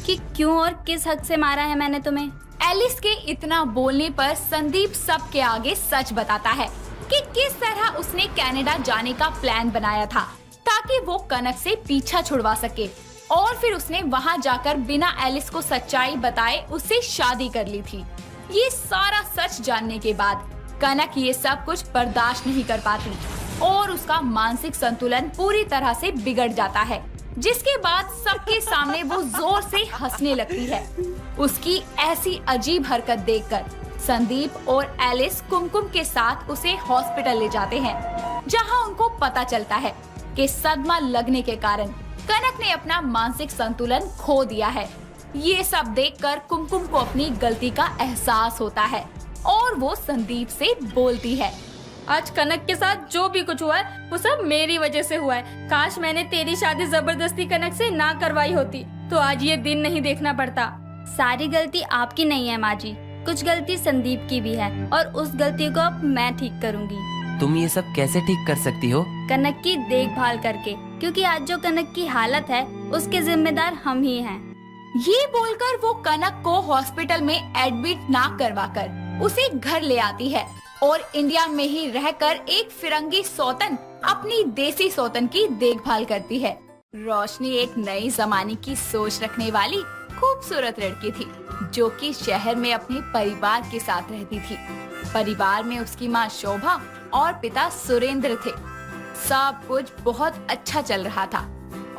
कि क्यों और किस हक से मारा है मैंने तुम्हें। एलिस के इतना बोलने पर संदीप सबके आगे सच बताता है कि किस तरह उसने कनाडा जाने का प्लान बनाया था ताकि वो कनक से पीछा छुड़वा सके और फिर उसने वहां जाकर बिना एलिस को सच्चाई बताए उससे शादी कर ली थी। ये सारा सच जानने के बाद कनक ये सब कुछ बर्दाश्त नहीं कर पाती और उसका मानसिक संतुलन पूरी तरह से बिगड़ जाता है, जिसके बाद सबके सामने वो जोर से हंसने लगती है। उसकी ऐसी अजीब हरकत देखकर संदीप और एलिस कुमकुम के साथ उसे हॉस्पिटल ले जाते हैं, जहां उनको पता चलता है कि सदमा लगने के कारण कनक ने अपना मानसिक संतुलन खो दिया है ये सब देखकर कुमकुम को अपनी गलती का एहसास होता है और वो संदीप से बोलती है। आज कनक के साथ जो भी कुछ हुआ है वो सब मेरी वजह से हुआ है। काश मैंने तेरी शादी जबरदस्ती कनक से ना करवाई होती तो आज ये दिन नहीं देखना पड़ता। सारी गलती आपकी नहीं है माँ जी, कुछ गलती संदीप की भी है और उस गलती को अब मैं ठीक करूँगी। तुम ये सब कैसे ठीक कर सकती हो? कनक की देखभाल करके, क्योंकि आज जो कनक की हालत है उसके जिम्मेदार हम ही हैं। ये बोलकर वो कनक को हॉस्पिटल में एडमिट ना करवाकर उसे घर ले आती है और इंडिया में ही रहकर एक फिरंगी सौतन अपनी देसी सौतन की देखभाल करती है। रोशनी एक नई जमाने की सोच रखने वाली खूबसूरत लड़की थी जो कि शहर में अपने परिवार के साथ रहती थी। परिवार में उसकी माँ शोभा और पिता सुरेंद्र थे। सब कुछ बहुत अच्छा चल रहा था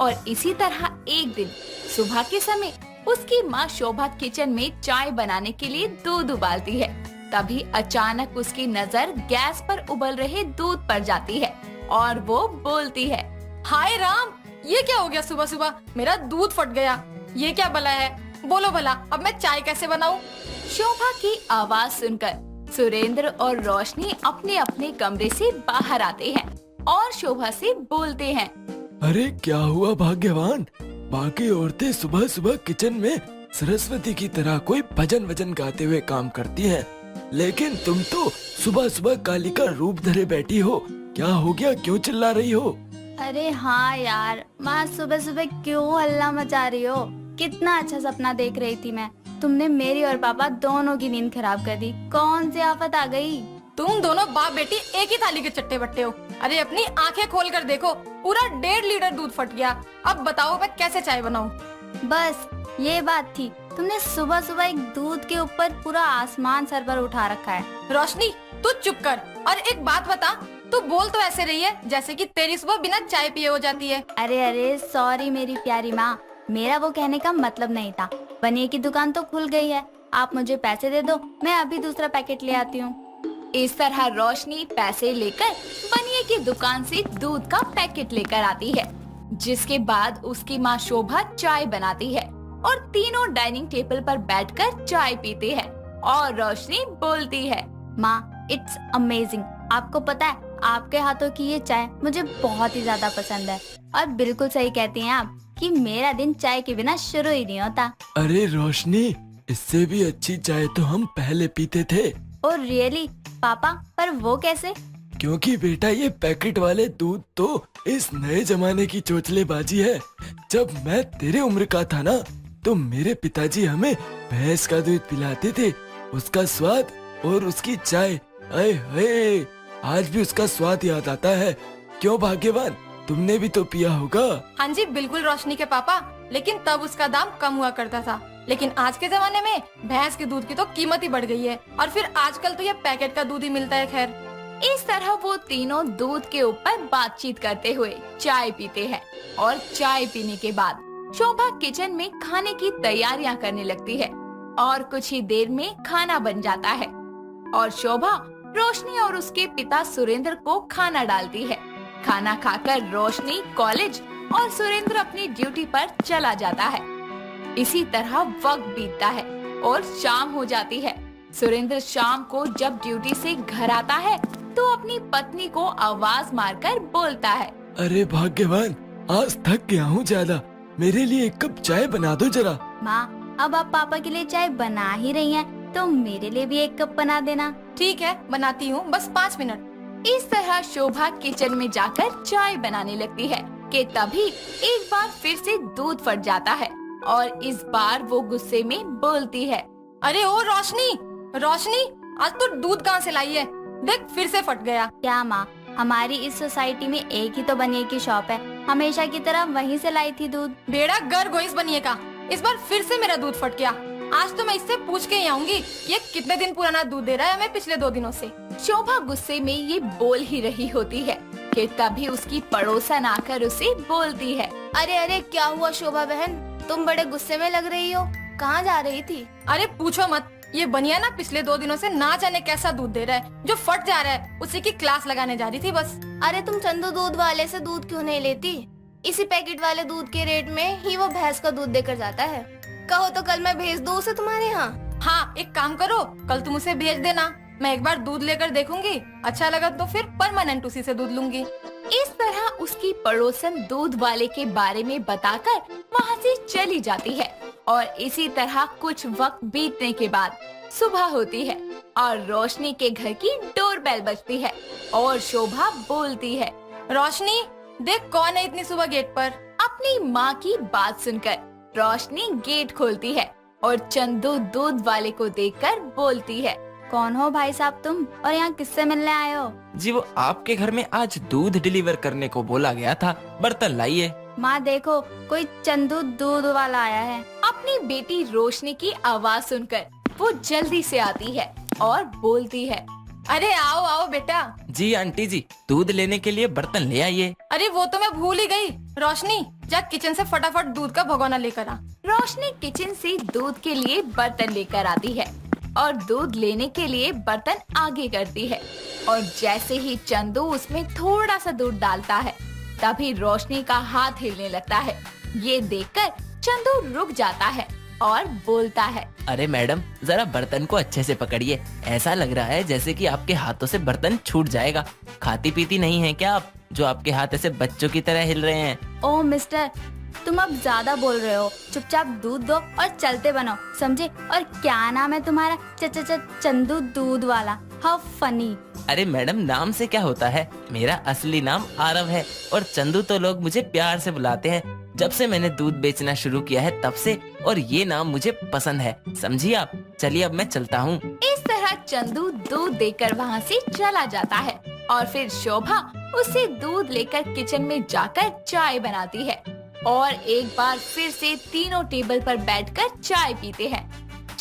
और इसी तरह एक दिन सुबह के समय उसकी माँ शोभा किचन में चाय बनाने के लिए दूध उबालती है। तभी अचानक उसकी नजर गैस पर उबल रहे दूध पर जाती है और वो बोलती है, हाय राम, ये क्या हो गया सुबह सुबह? मेरा दूध फट गया। ये क्या भला है? बोलो भला, अब मैं चाय कैसे बनाऊं? शोभा की आवाज सुनकर सुरेंद्र और रोशनी अपने अपने कमरे से बाहर आते हैं और शोभा से बोलते हैं, अरे क्या हुआ भाग्यवान? बाकी औरतें सुबह सुबह किचन में सरस्वती की तरह कोई भजन वजन गाते हुए काम करती हैं, लेकिन तुम तो सुबह सुबह काली का रूप धरे बैठी हो। क्या हो गया, क्यों चिल्ला रही हो? अरे हाँ यार, माँ सुबह सुबह क्यों हल्ला मचा रही हो? कितना अच्छा सपना देख रही थी मैं। तुमने मेरी और पापा दोनों की नींद खराब कर दी। कौन सी आफत आ गई? तुम दोनों बाप बेटी एक ही थाली के चट्टे बट्टे हो। अरे अपनी आंखें खोल कर देखो, पूरा 1.5 लीटर दूध फट गया। अब बताओ मैं कैसे चाय बनाऊं? बस ये बात थी, तुमने सुबह सुबह एक दूध के ऊपर पूरा आसमान सर पर उठा रखा है। रोशनी तू चुप कर और एक बात बता, तू बोल तो ऐसे रही है जैसे कि तेरी सुबह बिना चाय पिए हो जाती है। अरे सॉरी मेरी प्यारी माँ, मेरा वो कहने का मतलब नहीं था। बनिए की दुकान तो खुल गई है, आप मुझे पैसे दे दो, मैं अभी दूसरा पैकेट ले आती हूँ। इस तरह रोशनी पैसे लेकर बनिए की दुकान से दूध का पैकेट लेकर आती है, जिसके बाद उसकी माँ शोभा चाय बनाती है और तीनों डाइनिंग टेबल पर बैठकर चाय पीते हैं और रोशनी बोलती है, माँ इट्स अमेजिंग। आपको पता है आपके हाथों की ये चाय मुझे बहुत ही ज्यादा पसंद है और बिल्कुल सही कहती हैं आप कि मेरा दिन चाय के बिना शुरू ही नहीं होता। अरे रोशनी, इससे भी अच्छी चाय तो हम पहले पीते थे। और रियली पापा, पर वो कैसे? क्योंकि बेटा ये पैकेट वाले दूध तो इस नए जमाने की चोचलेबाजी है। जब मैं तेरे उम्र का था ना, तो मेरे पिताजी हमें भैंस का दूध पिलाते थे। उसका स्वाद और उसकी चाय, आए हाय, आज भी उसका स्वाद याद आता है। क्यों भाग्यवान, तुमने भी तो पिया होगा? हाँ जी बिल्कुल रोशनी के पापा, लेकिन तब उसका दाम कम हुआ करता था, लेकिन आज के जमाने में भैंस के दूध की तो कीमत ही बढ़ गई है और फिर आजकल तो ये पैकेट का दूध ही मिलता है। खैर, इस तरह वो तीनों दूध के ऊपर बातचीत करते हुए चाय पीते हैं और चाय पीने के बाद शोभा किचन में खाने की तैयारियां करने लगती है और कुछ ही देर में खाना बन जाता है और शोभा रोशनी और उसके पिता सुरेंद्र को खाना डालती है। खाना खाकर रोशनी कॉलेज और सुरेंद्र अपनी ड्यूटी पर चला जाता है। इसी तरह वक्त बीतता है और शाम हो जाती है। सुरेंद्र शाम को जब ड्यूटी से घर आता है तो अपनी पत्नी को आवाज मारकर बोलता है, अरे भाग्यवान, आज थक गया हूँ ज्यादा, मेरे लिए एक कप चाय बना दो जरा। माँ अब आप पापा के लिए चाय बना ही रही हैं, तो मेरे लिए भी एक कप बना देना। ठीक है बनाती हूँ, बस 5 मिनट। इस तरह शोभा किचन में जाकर चाय बनाने लगती है कि तभी एक बार फिर से दूध फट जाता है और इस बार वो गुस्से में बोलती है, अरे ओ रोशनी, रोशनी आज तो दूध कहाँ से लाई है? देख फिर से फट गया। क्या माँ, हमारी इस सोसाइटी में एक ही तो बनिए की शॉप है, हमेशा की तरह वहीं से लाई थी दूध। बेड़ा गर्क हो इस बनिए का, इस बार फिर से मेरा दूध फट गया। आज तो मैं इससे पूछ के ही आऊंगी ये कितने दिन पुराना दूध दे रहा है हमें पिछले 2 दिनों से। शोभा गुस्से में ये बोल ही रही होती है कि तभी उसकी पड़ोसन आकर उसे बोलती है, अरे क्या हुआ शोभा बहन, तुम बड़े गुस्से में लग रही हो, कहाँ जा रही थी? अरे पूछो मत, ये बनिया ना पिछले 2 दिनों से ना जाने कैसा दूध दे रहा है जो फट जा रहा है, उसी की क्लास लगाने जा रही थी बस। अरे तुम चंदू दूध वाले से दूध क्यों नहीं लेती? इसी पैकेट वाले दूध के रेट में ही वो भैंस का दूध देकर जाता है। कहो तो कल मैं भेज दूँ उसे तुम्हारे यहाँ। हाँ, एक काम करो, कल तुम उसे भेज देना, मैं एक बार दूध लेकर देखूंगी, अच्छा लगा तो फिर परमानेंट उसी से दूध लूंगी। इस तरह उसकी पड़ोसन दूध वाले के बारे में बताकर वहाँ से चली जाती है और इसी तरह कुछ वक्त बीतने के बाद सुबह होती है और रोशनी के घर की डोरबेल बजती है और शोभा बोलती है, रोशनी, देख कौन है इतनी सुबह गेट पर। अपनी माँ की बात सुनकर रोशनी गेट खोलती है और चंदू दूध वाले को देखकर बोलती है, कौन हो भाई साहब तुम और यहाँ किससे मिलने आए हो? जी वो आपके घर में आज दूध डिलीवर करने को बोला गया था, बर्तन लाइए। माँ देखो, कोई चंदू दूध वाला आया है। अपनी बेटी रोशनी की आवाज सुनकर वो जल्दी से आती है और बोलती है, अरे आओ आओ बेटा। जी आंटी जी, दूध लेने के लिए बर्तन ले आइए। अरे वो तो मैं भूल ही गई। रोशनी, जा किचन से फटाफट दूध का भगोना लेकर आ। रोशनी किचन से दूध के लिए बर्तन लेकर आती है और दूध लेने के लिए बर्तन आगे करती है और जैसे ही चंदू उसमें थोड़ा सा दूध डालता है तभी रोशनी का हाथ हिलने लगता है। ये देखकर चंदू रुक जाता है और बोलता है, अरे मैडम, जरा बर्तन को अच्छे से पकड़िए, ऐसा लग रहा है जैसे कि आपके हाथों से बर्तन छूट जाएगा। खाती पीती नहीं है क्या आप, जो आपके हाथ ऐसे बच्चों की तरह हिल रहे हैं? ओह मिस्टर, तुम अब ज्यादा बोल रहे हो, चुपचाप दूध दो और चलते बनो, समझे? और क्या नाम है तुम्हारा? चंदू दूध वाला। How funny. अरे मैडम, नाम से क्या होता है, मेरा असली नाम आरव है और चंदू तो लोग मुझे प्यार से बुलाते हैं। जब से मैंने दूध बेचना शुरू किया है तब से, और ये नाम मुझे पसंद है, समझिए आप। चलिए अब मैं चलता हूँ। इस तरह चंदू दूध देकर वहाँ से चला जाता है और फिर शोभा उसे दूध लेकर किचन में जाकर चाय बनाती है और एक बार फिर से तीनों टेबल पर बैठकर चाय पीते हैं।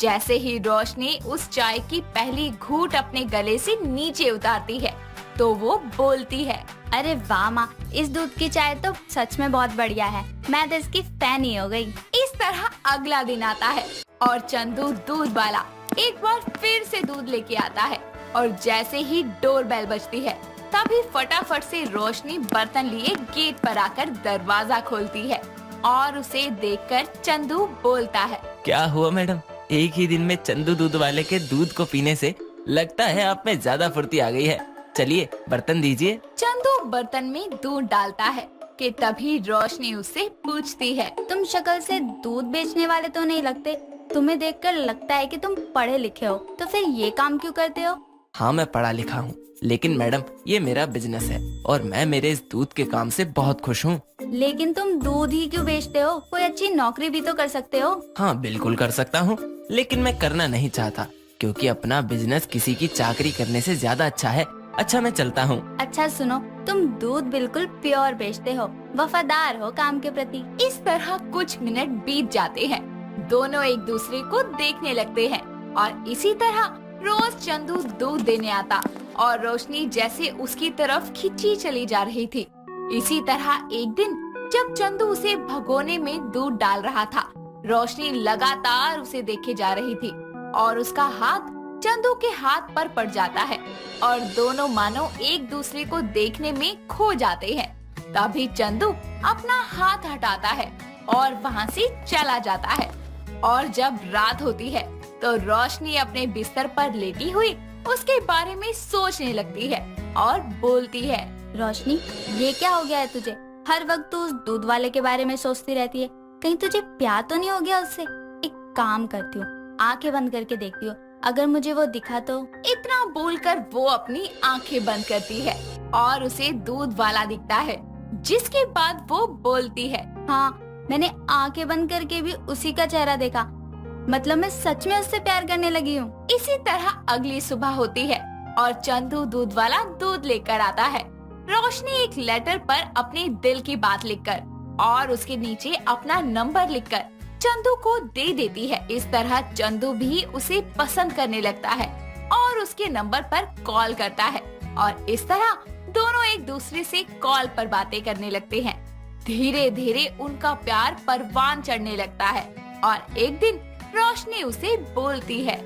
जैसे ही रोशनी उस चाय की पहली घूंट अपने गले से नीचे उतारती है तो वो बोलती है, अरे वाह माँ, इस दूध की चाय तो सच में बहुत बढ़िया है, मैं तो इसकी फैन ही हो गई। इस तरह अगला दिन आता है और चंदू दूध वाला एक बार फिर से दूध लेके आता है और जैसे ही डोरबेल बजती है तभी फटाफट से रोशनी बर्तन लिए गेट पर आकर दरवाजा खोलती है और उसे देखकर चंदू बोलता है, क्या हुआ मैडम, एक ही दिन में चंदू दूध वाले के दूध को पीने से लगता है आप में ज्यादा फुर्ती आ गई है। चलिए बर्तन दीजिए। चंदू बर्तन में दूध डालता है कि तभी रोशनी उससे पूछती है, तुम शक्ल से दूध बेचने वाले तो नहीं लगते, तुम्हें देखकर लगता है कि तुम पढ़े लिखे हो, तो फिर ये काम क्यों करते हो? हाँ मैं पढ़ा लिखा हूँ, लेकिन मैडम ये मेरा बिजनेस है और मैं मेरे इस दूध के काम से बहुत खुश हूँ। लेकिन तुम दूध ही क्यों बेचते हो? कोई अच्छी नौकरी भी तो कर सकते हो। हाँ बिल्कुल कर सकता हूँ, लेकिन मैं करना नहीं चाहता क्योंकि अपना बिजनेस किसी की चाकरी करने से ज्यादा अच्छा है। अच्छा मैं चलता हूँ। अच्छा सुनो, तुम दूध बिल्कुल प्योर बेचते हो, वफादार हो काम के प्रति। इस तरह कुछ मिनट बीत जाते हैं, दोनों एक दूसरे को देखने लगते हैं और इसी तरह रोज चंदू दूध देने आता और रोशनी जैसे उसकी तरफ खिंची चली जा रही थी। इसी तरह एक दिन जब चंदू उसे भगोने में दूध डाल रहा था, रोशनी लगातार उसे देखे जा रही थी और उसका हाथ चंदू के हाथ पर पड़ जाता है और दोनों मानो एक दूसरे को देखने में खो जाते हैं। तभी चंदू अपना हाथ हटाता है और वहाँ से चला जाता है और जब रात होती है तो रोशनी अपने बिस्तर पर लेटी हुई उसके बारे में सोचने लगती है और बोलती है, रोशनी, ये क्या हो गया है तुझे? हर वक्त तू उस दूध वाले के बारे में सोचती रहती है, कहीं तुझे प्यार तो नहीं हो गया उससे? एक काम करती हूँ, आंखें बंद करके देखती हूँ, अगर मुझे वो दिखा तो। इतना बोलकर वो अपनी आंखें बंद करती है और उसे दूध वाला दिखता है, जिसके बाद वो बोलती है, हाँ, मैंने आंखें बंद करके भी उसी का चेहरा देखा, मतलब मैं सच में उससे प्यार करने लगी हूँ। इसी तरह अगली सुबह होती है और चंदू दूध वाला दूध लेकर आता है। रोशनी एक लेटर पर अपने दिल की बात लिखकर और उसके नीचे अपना नंबर लिखकर चंदू को दे देती है। इस तरह चंदू भी उसे पसंद करने लगता है और उसके नंबर पर कॉल करता है और इस तरह दोनों एक दूसरे से कॉल पर बातें करने लगते हैं। धीरे धीरे उनका प्यार परवान चढ़ने लगता है और एक दिन रोशनी उसे बोलती है,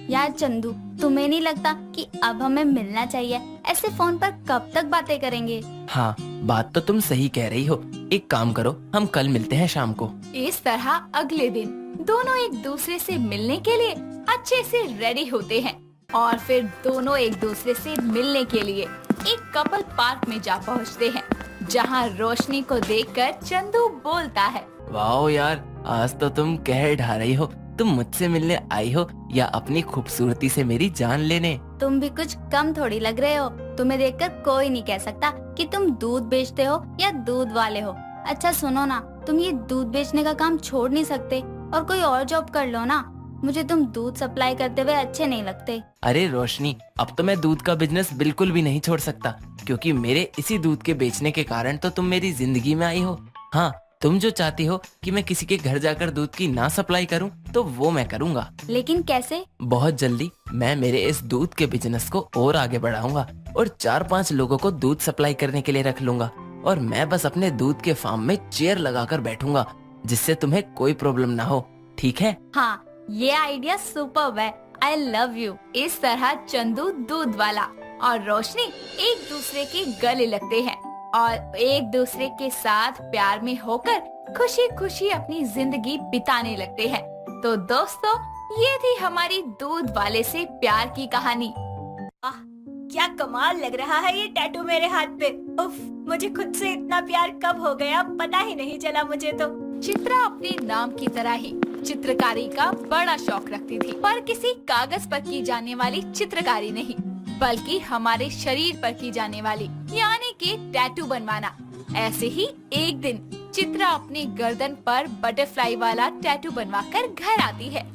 यार चंदू, तुम्हें नहीं लगता कि अब हमें मिलना चाहिए? ऐसे फोन पर कब तक बातें करेंगे? हाँ, बात तो तुम सही कह रही हो। एक काम करो, हम कल मिलते हैं शाम को। इस तरह अगले दिन दोनों एक दूसरे से मिलने के लिए अच्छे से रेडी होते हैं और फिर दोनों एक दूसरे से मिलने के लिए एक कपल पार्क में जा पहुंचते हैं, जहां रोशनी को देखकर चंदू बोलता है, वाओ यार, आज तो तुम कह ढा रही हो। तुम मुझसे मिलने आई हो या अपनी खूबसूरती से मेरी जान लेने? तुम भी कुछ कम थोड़ी लग रहे हो। तुम्हें देखकर कोई नहीं कह सकता कि तुम दूध बेचते हो या दूध वाले हो। अच्छा सुनो ना, तुम ये दूध बेचने का काम छोड़ नहीं सकते और कोई और जॉब कर लो ना। मुझे तुम दूध सप्लाई करते हुए अच्छे नहीं लगते। अरे रोशनी, अब तो मैं दूध का बिजनेस बिल्कुल भी नहीं छोड़ सकता, क्योंकि मेरे इसी दूध के बेचने के कारण तो तुम मेरी जिंदगी में आई हो। हाँ, तुम जो चाहती हो कि मैं किसी के घर जाकर दूध की ना सप्लाई करूं, तो वो मैं करूंगा। लेकिन कैसे? बहुत जल्दी मैं मेरे इस दूध के बिजनेस को और आगे बढ़ाऊंगा और 4-5 लोगों को दूध सप्लाई करने के लिए रख लूंगा और मैं बस अपने दूध के फार्म में चेयर लगाकर बैठूंगा, जिससे तुम्हें कोई प्रॉब्लम ना हो। ठीक है? हाँ, ये आइडिया सुपर्ब है। I love you. इस तरह चंदू दूध वाला और रोशनी एक दूसरे के गले लगते हैं और एक दूसरे के साथ प्यार में होकर खुशी खुशी अपनी जिंदगी बिताने लगते हैं। तो दोस्तों, ये थी हमारी दूध वाले से प्यार की कहानी। क्या कमाल लग रहा है ये टैटू मेरे हाथ पे। उफ, मुझे खुद से इतना प्यार कब हो गया पता ही नहीं चला मुझे तो। चित्रा अपने नाम की तरह ही चित्रकारी का बड़ा शौक रखती थी, पर किसी कागज पर की जाने वाली चित्रकारी नहीं, बल्कि हमारे शरीर पर की जाने वाली, यानी कि टैटू बनवाना। ऐसे ही एक दिन चित्रा अपनी गर्दन पर बटरफ्लाई वाला टैटू बनवाकर घर आती है,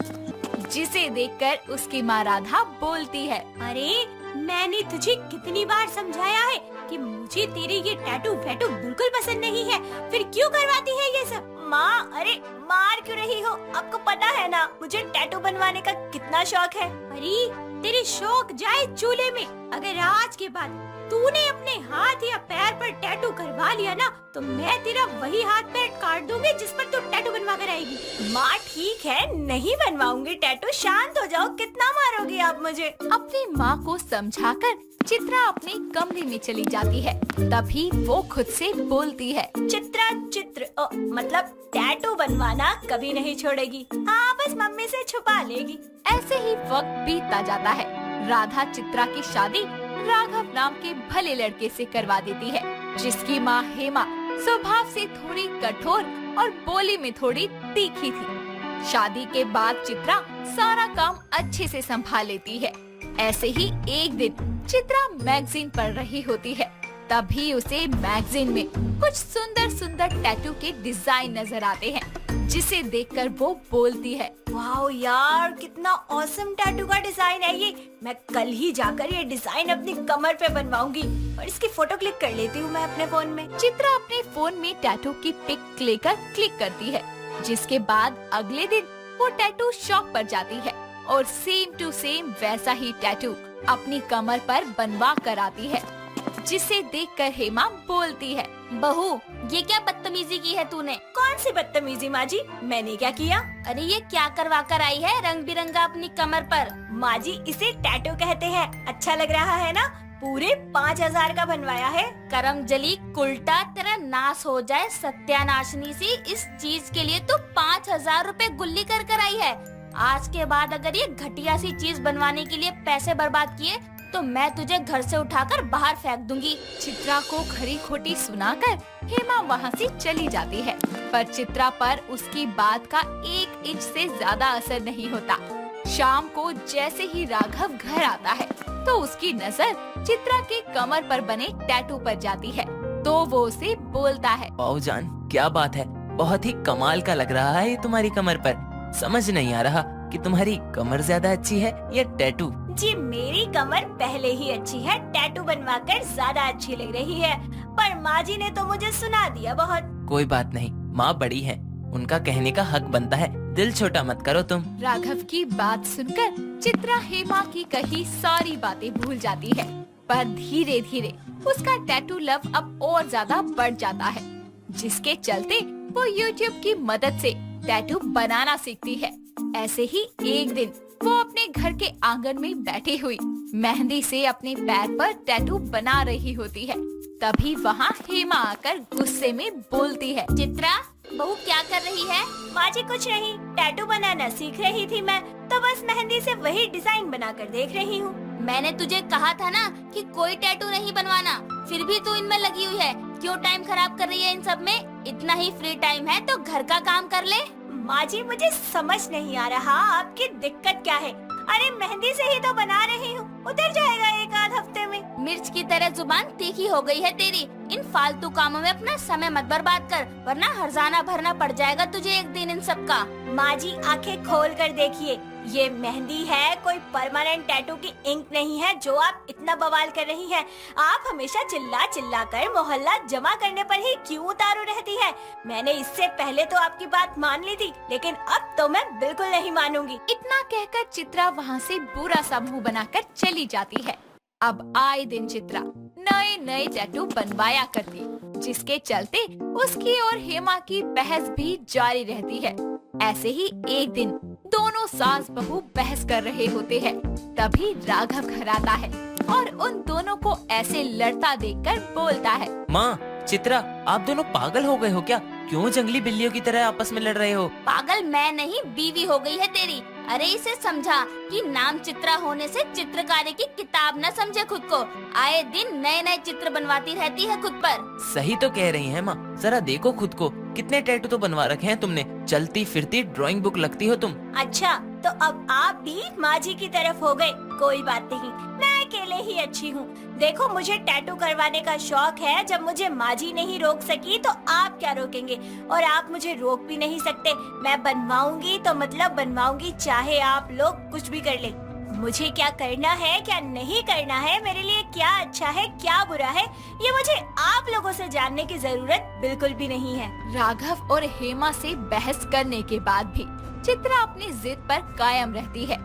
जिसे देखकर उसकी माँ राधा बोलती है, अरे मैंने तुझे कितनी बार समझाया है कि मुझे तेरे ये टैटू वैटू बिल्कुल पसंद नहीं है, फिर क्यों करवाती है ये सब? माँ, अरे मार क्यों रही हो? आपको पता है ना मुझे टैटू बनवाने का कितना शौक है। अरे तेरे शौक जाए चूल्हे में। अगर आज के बाद तूने अपने हाथ या पैर पर टैटू करवा लिया ना, तो मैं तेरा वही हाथ पैर काट दूंगी जिस पर तू टैटू बनवा कर आएगी। माँ ठीक है, नहीं बनवाऊंगी टैटू, शांत हो जाओ। कितना मारोगी आप मुझे? अपनी माँ को समझाकर चित्रा अपने कमरे में चली जाती है। तभी वो खुद से बोलती है, चित्रा मतलब टैटू बनवाना कभी नहीं छोड़ेगी। हाँ, बस मम्मी से छुपा लेगी। ऐसे ही वक्त बीतता जाता है। राधा चित्रा की शादी राघव नाम के भले लड़के से करवा देती है, जिसकी माँ हेमा स्वभाव से थोड़ी कठोर और बोली में थोड़ी तीखी थी। शादी के बाद चित्रा सारा काम अच्छे से संभाल लेती है। ऐसे ही एक दिन चित्रा मैगजीन पढ़ रही होती है, तभी उसे मैगजीन में कुछ सुंदर सुंदर टैटू के डिजाइन नजर आते हैं, जिसे देखकर वो बोलती है, वाओ यार, कितना ऑसम टैटू का डिजाइन है ये। मैं कल ही जाकर ये डिजाइन अपनी कमर पे बनवाऊंगी और इसकी फोटो क्लिक कर लेती हूँ मैं अपने फोन में। चित्रा अपने फोन में टैटू की पिक लेकर क्लिक करती है, जिसके बाद अगले दिन वो टैटू शॉप पर जाती है और सेम टू सेम वैसा ही टैटू अपनी कमर पर बनवा कर आती है, जिसे देखकर हेमा बोलती है, बहू ये क्या बदतमीजी की है तूने? कौन सी बदतमीजी माँ जी? मैंने क्या किया? अरे ये क्या करवा कर आई है रंग बिरंगा अपनी कमर पर? माँ जी इसे टैटू कहते हैं। अच्छा लग रहा है ना? पूरे 5000 का बनवाया है। करम जली उल्टा तेरा नाश हो जाए सत्यानाशनी सी। इस चीज के लिए तो 5000 रुपए गुल्ली कर कर आई है। आज के बाद अगर ये घटिया सी चीज बनवाने के लिए पैसे बर्बाद किए तो मैं तुझे घर से उठाकर बाहर फेंक दूंगी। चित्रा को खरी खोटी सुनाकर हेमा वहाँ से चली जाती है, पर चित्रा पर उसकी बात का 1 इंच से ज्यादा असर नहीं होता। शाम को जैसे ही राघव घर आता है तो उसकी नजर चित्रा के कमर पर बने टैटू पर जाती है, तो वो उसे बोलता है, वाओ जान, क्या बात है, बहुत ही कमाल का लग रहा है ये तुम्हारी कमर पर। समझ नहीं आ रहा कि तुम्हारी कमर ज्यादा अच्छी है या टैटू। जी मेरी कमर पहले ही अच्छी है, टैटू बनवाकर ज्यादा अच्छी लग रही है, पर माँ जी ने तो मुझे सुना दिया बहुत। कोई बात नहीं, माँ बड़ी है, उनका कहने का हक बनता है, दिल छोटा मत करो तुम। राघव की बात सुनकर चित्रा हेमा की कही सारी बातें भूल जाती है, पर धीरे धीरे उसका टैटू लव अब और ज्यादा बढ़ जाता है, जिसके चलते वो YouTube की मदद से टैटू बनाना सीखती है। ऐसे ही एक दिन वो अपने घर के आंगन में बैठी हुई मेहंदी से अपने पैर पर टैटू बना रही होती है। तभी वहाँ हेमा आकर गुस्से में बोलती है, चित्रा, बहू क्या कर रही है? माँ जी कुछ नहीं, टैटू बनाना सीख रही थी मैं, तो बस मेहंदी से वही डिजाइन बनाकर देख रही हूँ। मैंने तुझे कहा था ना कि कोई टैटू नहीं बनवाना, फिर भी तू इनमें लगी हुई है। क्यों टाइम खराब कर रही है इन सब में? इतना ही फ्री टाइम है तो घर का काम कर ले। माँ जी मुझे समझ नहीं आ रहा आपकी दिक्कत क्या है। अरे मेहंदी से ही तो बना रही हूँ, उतर जाएगा एक आध हफ्ते में। मिर्च की तरह जुबान तीखी हो गई है तेरी। इन फालतू कामों में अपना समय मत बर्बाद कर, वरना हर्जाना भरना पड़ जाएगा तुझे एक दिन इन सब का। माँ जी आंखें खोल कर देखिए, ये मेहंदी है, कोई परमानेंट टैटू की इंक नहीं है जो आप इतना बवाल कर रही हैं। आप हमेशा चिल्ला चिल्ला कर मोहल्ला जमा करने पर ही क्यों उतारू रहती है? मैंने इससे पहले तो आपकी बात मान ली थी, लेकिन अब तो मैं बिल्कुल नहीं मानूंगी। इतना कहकर चित्रा वहाँ से बुरा सा मुंह बनाकर चली जाती है। अब आए दिन चित्रा नए नए टैटू बनवाया करती, जिसके चलते उसकी और हेमा की बहस भी जारी रहती है। ऐसे ही एक दिन दोनों सास बहू बहस कर रहे होते हैं। तभी राघव घर आता है और उन दोनों को ऐसे लड़ता देखकर बोलता है, माँ, चित्रा, आप दोनों पागल हो गए हो क्या? क्यों जंगली बिल्लियों की तरह आपस में लड़ रहे हो? पागल मैं नहीं, बीवी हो गई है तेरी। अरे इसे समझा कि नाम चित्रा होने से चित्रकारी की किताब न समझे खुद को। आए दिन नए नए चित्र बनवाती रहती है खुद पर। सही तो कह रही हैं माँ, जरा देखो खुद को, कितने टैटू तो बनवा रखे हैं तुमने। चलती फिरती ड्राइंग बुक लगती हो तुम। अच्छा, तो अब आप भी माँ जी की तरफ हो गए। कोई बात नहीं, मैं अकेले ही अच्छी हूँ। देखो मुझे टैटू करवाने का शौक है, जब मुझे माँ जी नहीं रोक सकी तो आप क्या रोकेंगे? और आप मुझे रोक भी नहीं सकते। मैं बनवाऊंगी तो मतलब बनवाऊंगी, चाहे आप लोग कुछ भी कर ले। मुझे क्या करना है क्या नहीं करना है, मेरे लिए क्या अच्छा है क्या बुरा है, ये मुझे आप लोगों से जानने की जरूरत बिल्कुल भी नहीं है। राघव और हेमा से बहस करने के बाद भी चित्रा अपनी जिद पर कायम रहती है।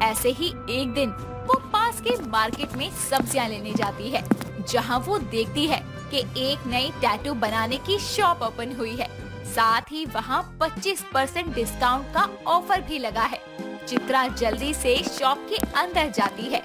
ऐसे ही एक दिन वो पास के मार्केट में सब्जियां लेने जाती है, जहां वो देखती है कि एक नई टैटू बनाने की शॉप ओपन हुई है। साथ ही वहां 25% डिस्काउंट का ऑफर भी लगा है। चित्रा जल्दी से शॉप के अंदर जाती है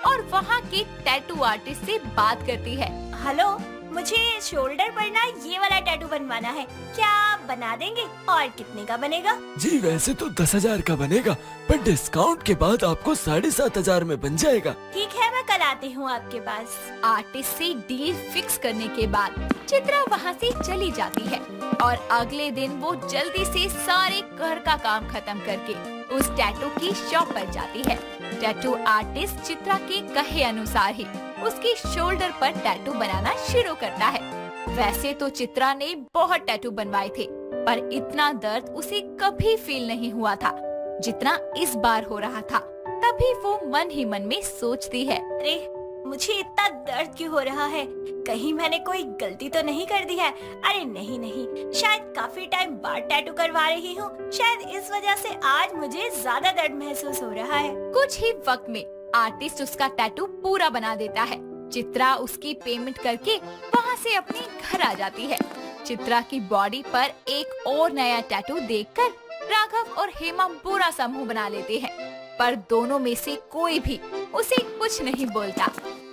और वहां के टैटू आर्टिस्ट से बात करती है। हेलो, मुझे शोल्डर पर ना ये वाला टैटू बनवाना है, क्या आप बना देंगे? और कितने का बनेगा? जी वैसे तो 10,000 का बनेगा, पर डिस्काउंट के बाद आपको 7,500 में बन जाएगा। ठीक है, मैं कल आती हूँ आपके पास। आर्टिस्ट से डील फिक्स करने के बाद चित्रा वहां से चली जाती है और अगले दिन वो जल्दी से सारे घर का काम खत्म करके उस टैटू की शॉप पर जाती है। टैटू आर्टिस्ट चित्रा के कहे अनुसार ही उसकी शोल्डर पर टैटू बनाना शुरू करता है। वैसे तो चित्रा ने बहुत टैटू बनवाए थे, पर इतना दर्द उसे कभी फील नहीं हुआ था जितना इस बार हो रहा था। तभी वो मन ही मन में सोचती है, अरे मुझे इतना दर्द क्यों हो रहा है? कहीं मैंने कोई गलती तो नहीं कर दी है? अरे नहीं नहीं, शायद काफी टाइम बाद टैटू करवा रही हूँ, शायद इस वजह से आज मुझे ज्यादा दर्द महसूस हो रहा है। कुछ ही वक्त में आर्टिस्ट उसका टैटू पूरा बना देता है। चित्रा उसकी पेमेंट करके वहाँ से अपने घर आ जाती है। चित्रा की बॉडी पर एक और नया टैटू देखकर राघव और हेमा बुरा सा मुंह बना लेते हैं, पर दोनों में से कोई भी उसे कुछ नहीं बोलता।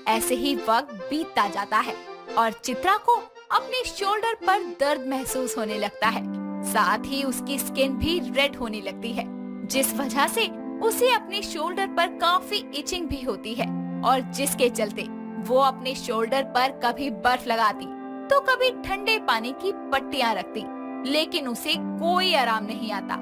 ऐसे ही वक्त बीतता जाता है और चित्रा को अपने शोल्डर पर दर्द महसूस होने लगता है। साथ ही उसकी स्किन भी रेड होने लगती है, जिस वजह से उसे अपने शोल्डर पर काफी इचिंग भी होती है और जिसके चलते वो अपने शोल्डर पर कभी बर्फ लगाती तो कभी ठंडे पानी की पट्टियां रखती, लेकिन उसे कोई आराम नहीं आता।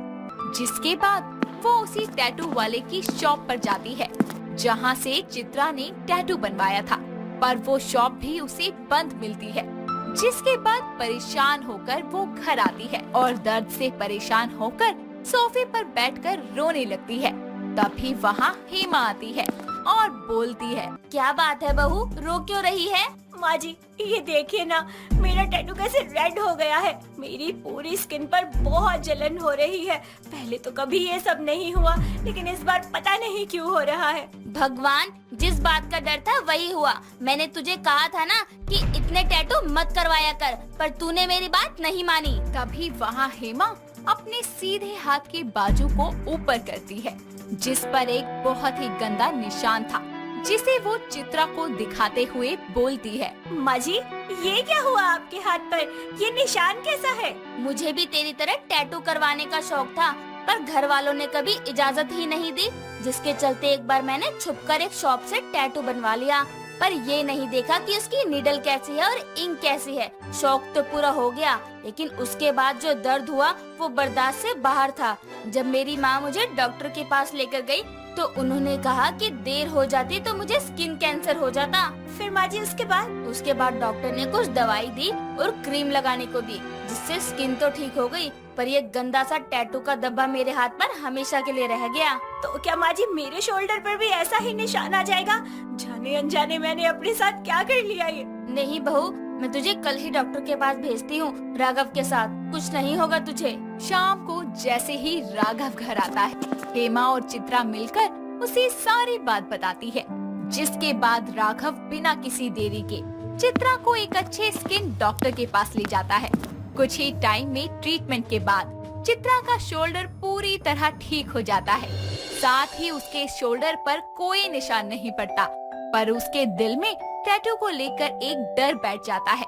जिसके बाद वो उसी टैटू वाले की शॉप पर जाती है जहां से चित्रा ने टैटू बनवाया था, पर वो शॉप भी उसे बंद मिलती है। जिसके बाद परेशान होकर वो घर आती है और दर्द से परेशान होकर सोफे पर बैठकर रोने लगती है। तभी वहाँ हेमा आती है और बोलती है, क्या बात है बहू, रो क्यों रही है? माँ जी ये देखिए ना, मेरा टैटू कैसे रेड हो गया है। मेरी पूरी स्किन पर बहुत जलन हो रही है। पहले तो कभी ये सब नहीं हुआ, लेकिन इस बार पता नहीं क्यों हो रहा है। भगवान, जिस बात का डर था वही हुआ। मैंने तुझे कहा था ना कि इतने टैटू मत करवाया कर, पर तूने मेरी बात नहीं मानी। तभी वहाँ हेमा अपने सीधे हाथ के बाजू को ऊपर करती है जिस पर एक बहुत ही गंदा निशान था, जिसे वो चित्रा को दिखाते हुए बोलती है, माँ जी, ये क्या हुआ आपके हाथ पर? ये निशान कैसा है? मुझे भी तेरी तरह टैटू करवाने का शौक था, पर घर वालों ने कभी इजाजत ही नहीं दी, जिसके चलते एक बार मैंने छुपकर एक शॉप से टैटू बनवा लिया। पर ये नहीं देखा कि उसकी नीडल कैसी है और इंक कैसी है। शौक तो पूरा हो गया, लेकिन उसके बाद जो दर्द हुआ वो बर्दाश्त से बाहर था। जब मेरी माँ मुझे डॉक्टर के पास लेकर गई तो उन्होंने कहा कि देर हो जाती तो मुझे स्किन कैंसर हो जाता। फिर माँ जी उसके बाद डॉक्टर ने कुछ दवाई दी और क्रीम लगाने को दी, जिससे स्किन तो ठीक हो गई, पर ये गंदा सा टैटू का धब्बा मेरे हाथ पर हमेशा के लिए रह गया। तो क्या माँ जी मेरे शोल्डर पर भी ऐसा ही निशान आ जाएगा? जाने अनजाने मैंने अपने साथ क्या कर लिया ये? नहीं बहू, मैं तुझे कल ही डॉक्टर के पास भेजती हूँ राघव के साथ, कुछ नहीं होगा तुझे। शाम को जैसे ही राघव घर आता है, हेमा और चित्रा मिलकर उसे सारी बात बताती है, जिसके बाद राघव बिना किसी देरी के चित्रा को एक अच्छे स्किन डॉक्टर के पास ले जाता है। कुछ ही टाइम में ट्रीटमेंट के बाद चित्रा का शोल्डर पूरी तरह ठीक हो जाता है। साथ ही उसके शोल्डर पर कोई निशान नहीं पड़ता, पर उसके दिल में टैटू को लेकर एक डर बैठ जाता है,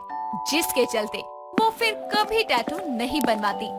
जिसके चलते वो फिर कभी टैटू नहीं बनवाती।